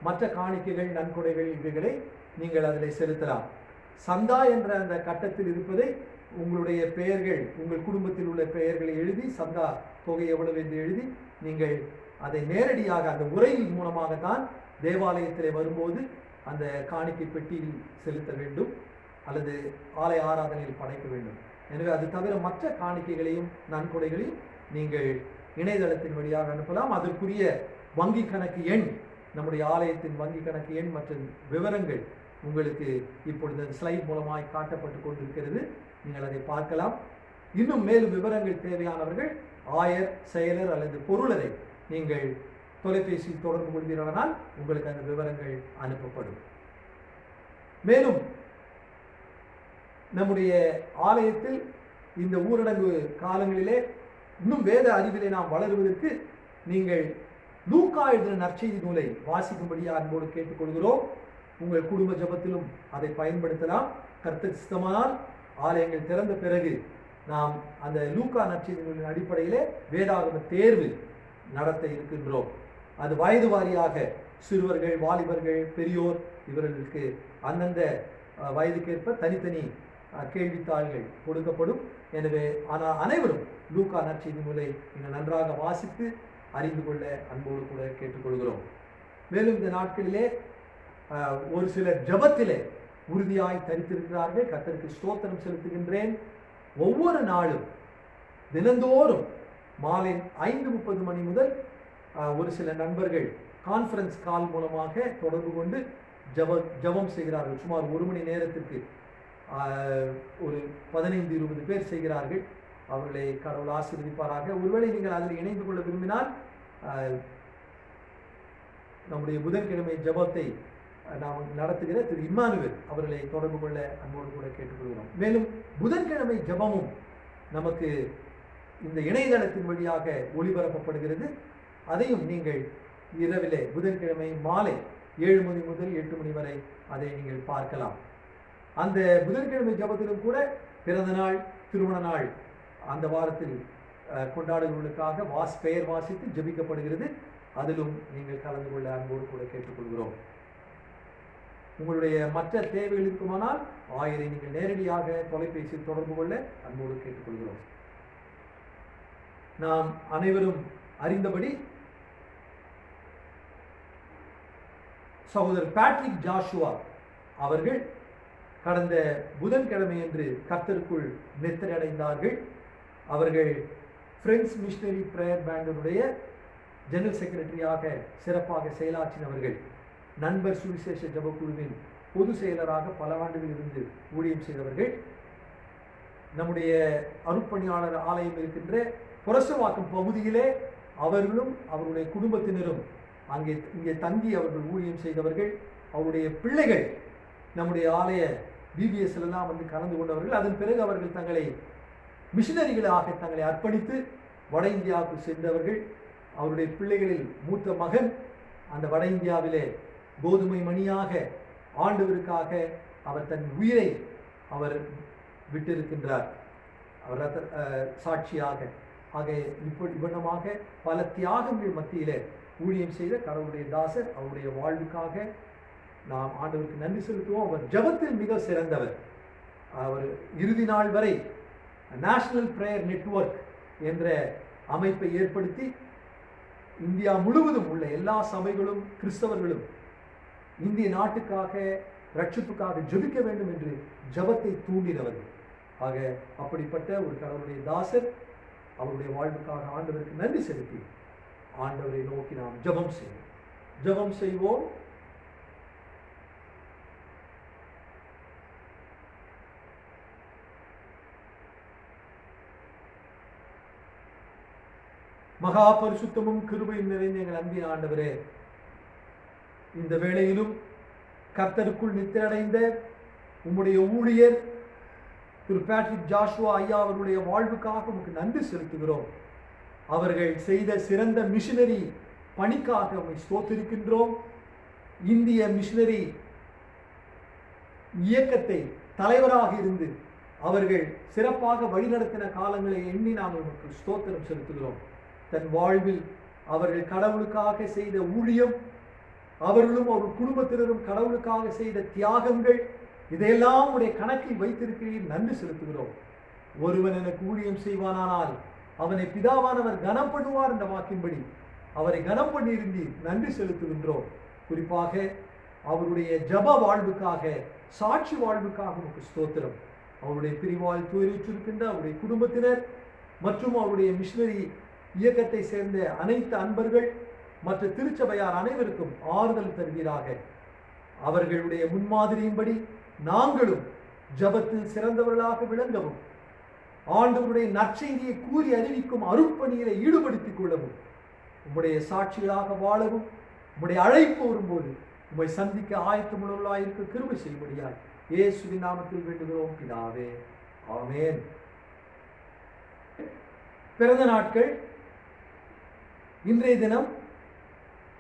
மற்ற காணிக்கைகள் நன்கொடைகள் இவைகளை நீங்கள் அதில் செலுத்தலாம். சந்தா என்ற அந்த கட்டத்தில் இருப்பதை உங்களுடைய பெயர்கள், உங்கள் குடும்பத்தில் உள்ள பெயர்களை எழுதி சந்தா தொகை எவ்வளவு என்று எழுதி நீங்கள் அதை நேரடியாக அந்த உரையின் மூலமாகத்தான் தேவாலயத்தில் வரும்போது அந்த காணிக்கை பெட்டியில் செலுத்த வேண்டும் அல்லது ஆலய ஆராதனையில் படைக்க வேண்டும். எனவே அது தவிர மற்ற காணிக்கைகளையும் நன்கொடைகளையும் நீங்கள் இணையதளத்தின் வழியாக அனுப்பலாம். அதற்குரிய வங்கி கணக்கு எண், நம்முடைய ஆலயத்தின் வங்கி கணக்கு எண் மற்றும் விவரங்கள் உங்களுக்கு இப்பொழுது ஸ்லைட் மூலமாய் காட்டப்பட்டு கொண்டிருக்கிறது. நீங்கள் அதை பார்க்கலாம். இன்னும் மேலும் விவரங்கள் தேவையானவர்கள் ஆயர், செயலர் அல்லது பொருளரை நீங்கள் தொலைபேசியில் தொடர்பு கொள்வீர்களானால் உங்களுக்கு அந்த விவரங்கள் அனுப்பப்படும். மேலும் நம்முடைய ஆலயத்தில் இந்த ஊரடங்கு காலங்களிலே இன்னும் வேத அறிவிலே நாம் வளருவதற்கு நீங்கள் லூக்கா எழுதின நற்செய்தி நூலை வாசிக்கும்படியாக அன்போடு கேட்டுக்கொள்கிறோம். உங்கள் குடும்ப ஜபத்திலும் அதை பயன்படுத்தலாம். கர்த்தருக்கு சித்தமானால் ஆலயங்கள் திறந்த பிறகு நாம் அந்த லூக்கா நற்செய்தி நூலின் அடிப்படையிலே வேதாகம தேர்வு நடத்த இருக்கின்றோம். அது வயது வாரியாக சிறுவர்கள், வாலிபர்கள், பெரியோர் இவர்களுக்கு அந்தந்த வயதுக்கேற்ப தனித்தனி கேள்வித்தாள்கள் கொடுக்கப்படும். எனவே ஆனால் அனைவரும் லூக்கா நற்செய்தி நூலை நீங்கள் நன்றாக வாசித்து அறிந்து கொள்ள அன்போடு கூட கேட்டுக்கொள்கிறோம். மேலும் இந்த நாட்களிலே ஒரு சிலர் ஜபத்திலே உறுதியாய் தரித்திருக்கிறார்கள். கர்த்தருக்கு ஸ்தோத்திரம் செலுத்துகின்றேன். ஒவ்வொரு நாளும் தினந்தோறும் மாலை 5:30 மணி முதல் ஒரு சில நண்பர்கள் கான்ஃபரன்ஸ் கால் மூலமாக தொடர்பு கொண்டு ஜெபம் செய்கிறார்கள். சுமார் 1 மணி நேரத்திற்கு ஒரு 15-20 பேர் செய்கிறார்கள். அவர்களை கடவுள் ஆசீர்வதிப்பாராக. ஒருவேளை நீங்கள் அதில் இணைந்து கொள்ள விரும்பினால் நம்முடைய புதன்கிழமை ஜெபத்தை நாம் நடத்துகிற திரு இம்மானுவேல் அவர்களை தொடர்பு கொள்ள அன்போடு கூட கேட்டுக்கொள்கிறோம். மேலும் புதன்கிழமை ஜெபமும் நமக்கு இந்த இணையதளத்தின் வழியாக ஒளிபரப்பப்படுகிறது. அதையும் நீங்கள் இரவிலே புதன்கிழமை மாலை 7 மணி முதல் 8 மணி வரை அதை நீங்கள் பார்க்கலாம். அந்த புதன்கிழமை ஜெபத்திலும் கூட பிறந்த நாள், திருமண நாள் அந்த வாரத்தில் கொண்டாடுகளுக்காக பெயர் வாசித்து ஜெபிக்கப்படுகிறது. அதிலும் நீங்கள் கலந்து கொள்ள அன்போடு கூட கேட்டுக்கொள்கிறோம். உங்களுடைய மற்ற தேவைகள் இருக்குமானால் ஆயரை நீங்கள் நேரடியாக தொலைபேசியில் தொடர்பு கொள்ள அன்போடு கேட்டுக்கொள்கிறோம். நாம் அனைவரும் அறிந்தபடி சகோதரர் பேட்ரிக் ஜாஷுவா அவர்கள் கடந்த புதன்கிழமையன்று கர்த்தருக்குள் நித்திரையடைந்தார்கள். அவர்கள் பிரெஞ்ச் மிஷனரி பிரேயர் பேண்டினுடைய ஜெனரல் செக்ரட்டரியாக சிறப்பாக செயலாற்றினவர்கள். நண்பர் சுவிசேஷ ஜபக்குழுவின் பொதுச் செயலராக பல ஆண்டுகள் இருந்து ஊழியம் செய்தவர்கள். நம்முடைய அருட்பணியாளர் ஆலயம் இருக்கின்ற புரசவாக்கம் பகுதியிலே அவர்களும் அவருடைய குடும்பத்தினரும் இங்கே தங்கி அவர்கள் ஊழியம் செய்தவர்கள். அவருடைய பிள்ளைகள் நம்முடைய ஆலய பிபிஎஸ்ல எல்லாம் வந்து கலந்து கொண்டவர்கள். அதன் பிறகு அவர்கள் தங்களை மிஷனரிகளாக தங்களை அர்ப்பணித்து வட இந்தியாவுக்கு சென்றவர்கள். அவருடைய பிள்ளைகளில் மூத்த மகன் அந்த வட இந்தியாவிலே கோதுமை மணியாக ஆண்டவருக்காக அவர் தன் உயிரை அவர் விட்டிருக்கின்றார். அவர் சாட்சியாக ஆக இவ்வண்ணமாக பல தியாகங்கள் மத்தியிலே ஊழியம் செய்த கடவுளுடைய தாசர். அவருடைய வாழ்வுக்காக நாம் ஆண்டவருக்கு நன்றி செலுத்துவோம். அவர் ஜெபத்தில் மிக சிறந்தவர். அவர் இறுதி நாள் வரை நேஷனல் பிரேயர் நெட்வொர்க் என்ற அமைப்பை ஏற்படுத்தி இந்தியா முழுவதும் உள்ள எல்லா சபைகளும் கிறிஸ்தவர்களும் இந்திய நாட்டுக்காக ரட்சிப்புக்காக ஜெபிக்க வேண்டும் என்று ஜெபத்தை தூண்டினவர். ஆக அப்படிப்பட்ட ஒரு கடவுளுடைய தாசர். அவருடைய வாழ்வுக்காக ஆண்டவருக்கு நன்றி செலுத்தி ஆண்டவரை நோக்கி நாம் ஜெபம் செய்வோம். மகா பரிசுத்தமும் கிருபையும் நிறைந்த எங்கள் அன்பின் ஆண்டவரே, இந்த வேளையிலும் கர்த்தருக்குள் நித்திரையடைந்த உம்முடைய ஊழியர் திரு பேட்ரிக் ஜாஷுவா ஐயா அவருடைய வாழ்வுக்காக உமக்கு நன்றி செலுத்துகிறோம். அவர்கள் செய்த சிறந்த மிஷனரி பணிக்காக உம்மை ஸ்தோத்திரிக்கின்றோம். இந்திய மிஷனரி இயக்கத்தை தலைவராக இருந்து அவர்கள் சிறப்பாக வழிநடத்தின காலங்களை எண்ணி நாம் உமக்கு ஸ்தோத்திரம் செலுத்துகிறோம். தன் வாழ்வில் அவர்கள் கடவுளுக்காக செய்த ஊழியம், அவர்களும் அவர் குடும்பத்தினரும் கடவுளுக்காக செய்த தியாகங்கள், இதையெல்லாம் உடைய கணக்கில் வைத்திருக்கிறீர், நன்றி செலுத்துகிறோம். ஒருவன் எனக்கு ஊழியம் செய்வானானால் அவனை பிதாவானவர் கனம் பண்ணுவார் என்ற வாக்கின்படி அவரை கனம் பண்ணியிருந்தீர், நன்றி செலுத்துகின்றோம். குறிப்பாக அவருடைய ஜப வாழ்வுக்காக, சாட்சி வாழ்வுக்காக உமக்கு ஸ்தோத்திரம். அவருடைய பிரிவால் துயரிற்றிருக்கின்ற அவருடைய குடும்பத்தினர் மற்றும் அவருடைய மிஷனரி இயக்கத்தை சேர்ந்த அனைத்து அன்பர்கள் மற்ற திருச்சபையார் அனைவருக்கும் ஆறுதல் தருவீராக. அவர்களுடைய முன்மாதிரியின்படி நாங்களும் ஜபத்தில் சிறந்தவர்களாக விளங்கவும், ஆண்டவருடைய நற்செய்தியை கூறி அறிவிக்கும் அருட்பணியிலே ஈடுபடுத்திக் கொள்ளவும், உம்முடைய சாட்சிகளாக வாழவும், உம்முடைய அழைப்பு வரும்போது உம்மை சந்திக்க ஆயத்தமுள்ளவர்களாயிருக்க கிருபை செய்யும்படியாய் இயேசுவின் நாமத்தில் வேண்டுகிறோம் பிதாவே, ஆமென். பிறந்த நாட்கள். இன்றைய தினம்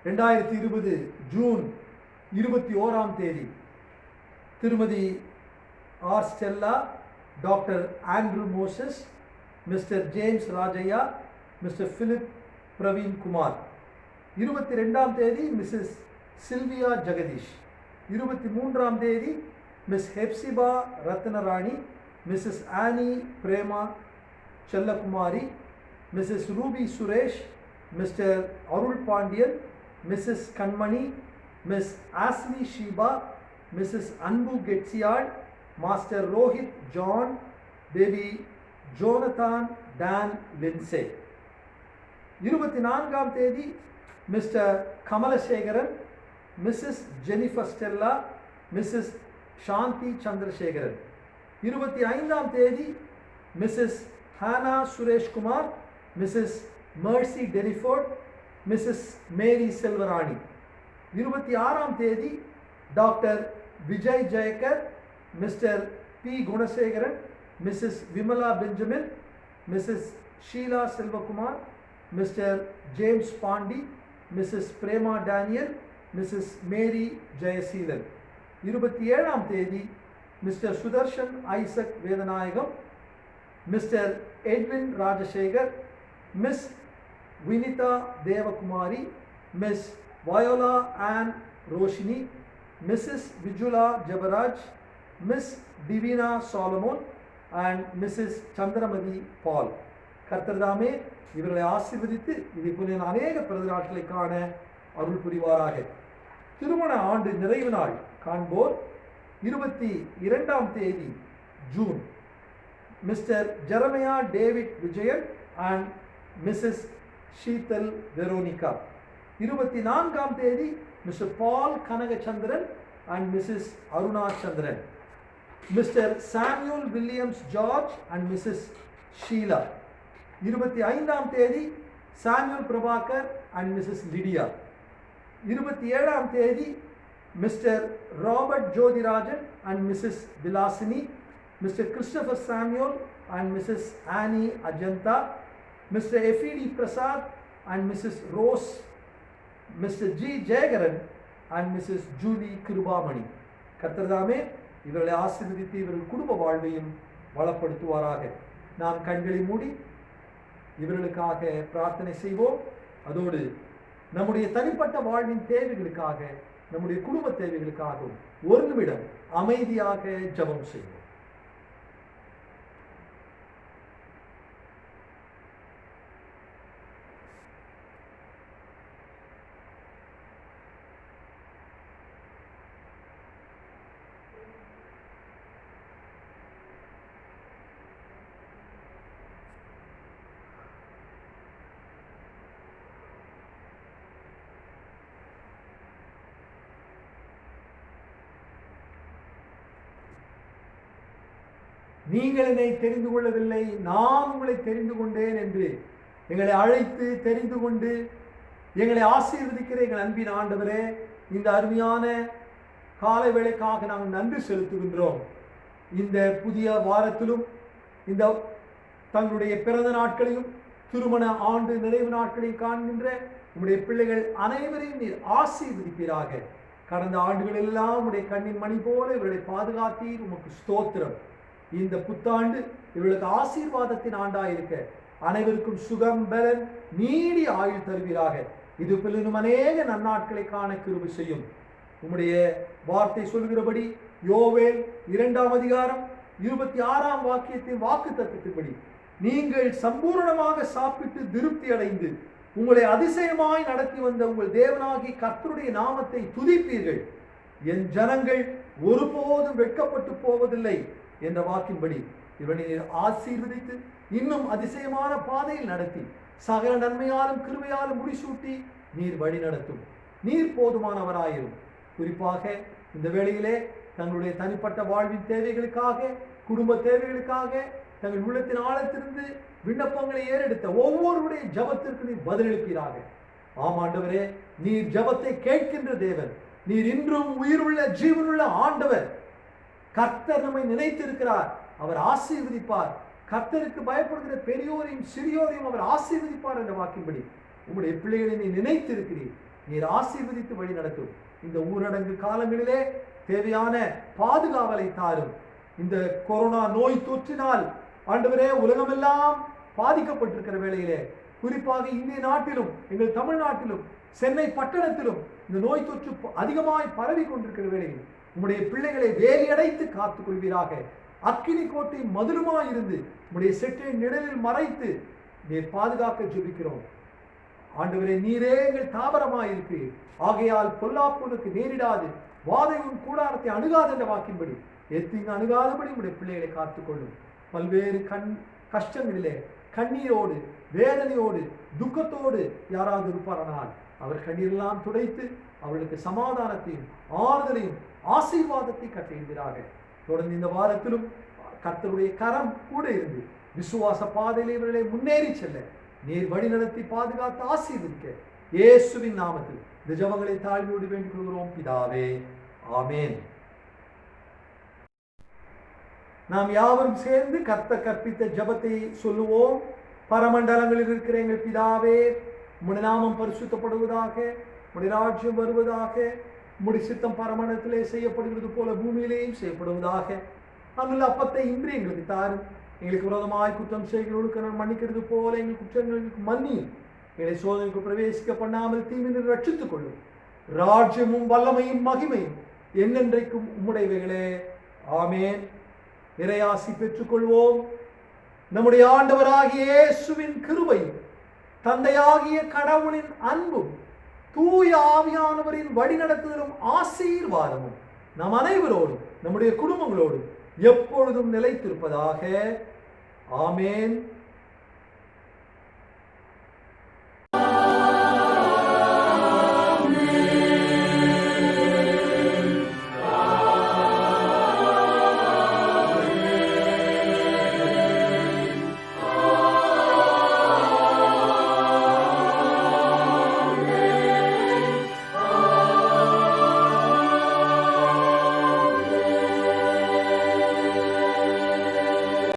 2020 ஜூன் 21ஆம் தேதி திருமதி R Stella, doctor Andrew Moses, Mr James Rajaiah, Mr Philip Praveen Kumar. 22ஆம் தேதி மிஸ்ஸஸ் சில்வியா ஜெகதீஷ். 23ஆம் தேதி Miss Hephzibah Ratnarani, Mrs Annie Prema Chellakumari, Mrs Ruby Suresh, Mr Arul Pandian, Mrs Kanmani, Miss Ashley Sheba, Mrs Anbu Ketsiyal, master Rohit John, baby Jonathan Don Lindsay. 24ஆம் தேதி Mr Kamalasekaran, Mrs Jennifer Stella, Mrs Shanthi Chandrasekaran. 25ஆம் தேதி Mrs Hannah Sureshkumar, Mrs Mercy Deniford, Mrs மேரி செல்வராணி. 26ஆம் தேதி doctor Vijay Jeyakar, Mr P Gunasekaran, Mrs Vimala Benjamin, Mrs Sheela Selvakumar, Mr James Pandi, Mrs Prema Daniel, Mrs Mary Jeyaseelan. 27ஆம் தேதி Mr Sudarshan Isaac Vedanayagam, Mr Edwin Rajasekar, Miss Vinitha Devakumari, Miss Viola Ann Roshini, Mrs Vijula Jebaraj, Miss Divina Solomon and Mrs Chandramathi Paul. கர்த்தர்தாமே இவர்களை ஆசீர்வதித்து இதை போல அநேக பிறந்த நாட்களை காண அருள் புரிவாராக. திருமண ஆண்டு நிறைவு நாள் காண்போர் 22ஆம் தேதி June Mr Jeremiah David Vijayan and Mrs Sheetal Veronica. 24ஆம் தேதி Mr Paul Kanagachandran and Mrs Aruna Chandran, Mr Samuel Williams George and Mrs Sheela. 25ஆம் தேதி Samuel Prabhakar and Mrs Lydia. 27ஆம் தேதி Mr Robert Jothirajan and Mrs Vilasini, Mr Christopher Samuel and Mrs Annie Ajantha, Mr FD Prasad and Mrs Rose, Mr G Jeyakaran and Mrs Julie Kirubamani. கர்த்தர்தாமே இவர்களை ஆசீர்வதித்து இவர்கள் குடும்ப வாழ்வையும் வளப்படுத்துவாராக. நாம் கண்களை மூடி இவர்களுக்காக பிரார்த்தனை செய்வோம். அதோடு நம்முடைய தனிப்பட்ட வாழ்வின் தேவைகளுக்காக, நம்முடைய குடும்ப தேவைகளுக்காகவும் ஒரு நிமிடம் அமைதியாக ஜெபம் செய்வோம். நீங்கள் என்னை தெரிந்து கொள்ளவில்லை, நான் உங்களை தெரிந்து கொண்டேன் என்று எங்களை அழைத்து தெரிந்து கொண்டு எங்களை ஆசீர்வதிக்கிற எங்கள் அன்பின் ஆண்டவரே, இந்த அருமையான காலை வேளைக்காக நாங்கள் நன்றி செலுத்துகின்றோம். இந்த புதிய வாரத்திலும் இந்த தங்களுடைய பிறந்த நாட்களையும் திருமண ஆண்டு நிறைவு நாட்களையும் காண்கின்ற உங்களுடைய பிள்ளைகள் அனைவரையும் நீர் ஆசீர்வதிப்பீராக. கடந்த ஆண்டுகள் எல்லாம் உடைய கண்ணின் மணி போல இவர்களை பாதுகாத்தீர், உமக்கு ஸ்தோத்திரம். இந்த புத்தாண்டு இவர்களுக்கு ஆசீர்வாதத்தின் ஆண்டாயிருக்க அனைவருக்கும் சுகம் பலன் நீடிய ஆயுள் தருவீராக. இது பின்னும் அநேக நன்னாட்களை காண கிருபை செய்யும். உம்முடைய வார்த்தை சொல்கிறபடி யோவேல் 2ஆம் அதிகாரம் 26ஆம் வாக்கியத்தின் வாக்கு தத்துவத்தின்படி நீங்கள் சம்பூர்ணமாக சாப்பிட்டு திருப்தி அடைந்து உங்களை அதிசயமாய் நடத்தி வந்த உங்கள் தேவனாகி கர்த்தருடைய நாமத்தை துதிப்பீர்கள். என் ஜனங்கள் ஒருபோதும் வெட்கப்பட்டு போவதில்லை என்ற வாக்கின்படி இவனை ஆசீர்வதித்து இன்னும் அதிசயமான பாதையில் நடத்தி சகல நன்மையாலும் கிருபையாலும் முடிசூட்டி நீர் வழி நடத்தும். நீர் போதுமானவராயிரும். குறிப்பாக இந்த வேளையிலே தங்களுடைய தனிப்பட்ட வாழ்வின் தேவைகளுக்காக, குடும்ப தேவைகளுக்காக தங்கள் உள்ளத்தின் ஆழத்திலிருந்து விண்ணப்பங்களை ஏறெடுத்த ஒவ்வொருடைய ஜபத்திற்கு நீர் பதிலளிப்பீராக. ஆமாண்டவரே, நீர் ஜபத்தை கேட்கின்ற தேவன், நீர் இன்றும் உயிருள்ள ஜீவனுள்ள ஆண்டவர். கர்த்தர் நம்மை நினைத்திருக்கிறார், அவர் ஆசீர்வதிப்பார். கர்த்தருக்கு பயப்படுகிற பெரியோரையும் சிறியோரையும் அவர் ஆசீர்வதிப்பார் என்ற வாக்கின்படி உங்களுடைய பிள்ளைகளை நீ நினைத்திருக்கிறீர். நீர் ஆசீர்வதித்து வழி நடத்தும். இந்த ஊரடங்கு காலங்களிலே தேவையான பாதுகாவலை தாரும். இந்த கொரோனா நோய் தொற்றினால் ஆண்டவரே உலகமெல்லாம் பாதிக்கப்பட்டிருக்கிற வேளையிலே, குறிப்பாக இந்திய நாட்டிலும் எங்கள் தமிழ்நாட்டிலும் சென்னை பட்டணத்திலும் இந்த நோய் தொற்று அதிகமாய் பரவி கொண்டிருக்கிற வேளையில் உம்முடைய பிள்ளைகளை வேலியடைத்து காத்துக் கொள்வீராக. அக்கினி கோட்டை மதுரமாய் இருந்து உம்முடைய செட்டை நிழலில் மறைத்து நீர் பாதுகாக்க ஜெபிக்கிறோம். ஆண்டவரே, நீரே எங்கள் தாவரமாய் இருக்கிறீர். ஆகையால் பொல்லாப்புனுக்கு நேரிடாது, வாதையும் கூடாரத்தை அணுகாது என்ற வாக்கின்படி எத்தீங்கு அணுகாதபடி உடைய பிள்ளைகளை காத்துக்கொள்ளும். பல்வேறு கஷ்டங்களிலே கண்ணீரோடு வேதனையோடு துக்கத்தோடு யாராவது இருப்பாரானால் அவர் கண்ணீரெல்லாம் துடைத்து அவர்களுக்கு சமாதானத்தையும் ஆறுதலையும் ஆசீர்வாதத்தை கட்டளையிடுகிறாக. தொடர்ந்து இந்த வாரத்திலும் கர்த்தருடைய கரம் கூட இருந்து விசுவாச பாதையிலே இவர்களை முன்னேறி செல்ல நீர் வழி நடத்தி பாதுகாத்து ஆசீர்வதிக்க இயேசுவின் நாமத்தில் இந்த ஜெபங்களை தாழ்மையோடு வேண்டிக் கொள்கிறோம் பிதாவே, ஆமென். நாம் யாவரும் சேர்ந்து கர்த்தர் கற்பித்த ஜெபத்தை சொல்லுவோம். பரமண்டலங்களில் இருக்கிற எங்கள் பிதாவே, உம்முடைய நாமம் பரிசுத்தப்படுவதாக, உம்முடைய ராஜ்யம் வருவதாக, உம்முடைய சித்தம் பரமண்டலத்திலே செய்யப்படுகிறது போல பூமியிலேயும் செய்யப்படுவதாக. அங்குள்ள அப்பத்தை இன்று எங்களுக்கு தாரும். எங்களுக்கு விரோதமாய் குற்றம் செய்கிறவர்களுக்கு நான் மன்னிக்கிறது போல எங்கள் குற்றங்களுக்கு மன்னியும். எங்களை சோதனைக்கு பிரவேசிக்க பண்ணாமல் தீமையிலிருந்து ரட்சித்துக் கொள்ளும். ராஜ்யமும் வல்லமையும் மகிமையும் என்னென்றைக்கும் உம்முடையவைகளே, ஆமென். இறையாசி பெற்றுக்கொள்வோம். நம்முடைய ஆண்டவராகிய இயேசுவின் கிருபையும் தந்தையாகிய கடவுளின் அன்பும் தூய ஆவியானவரின் வழிநடத்துதலும் ஆசீர்வாதமும் நம் அனைவரோடும் நம்முடைய குடும்பங்களோடும் எப்பொழுதும் நிலைத்திருப்பதாக. ஆமென்.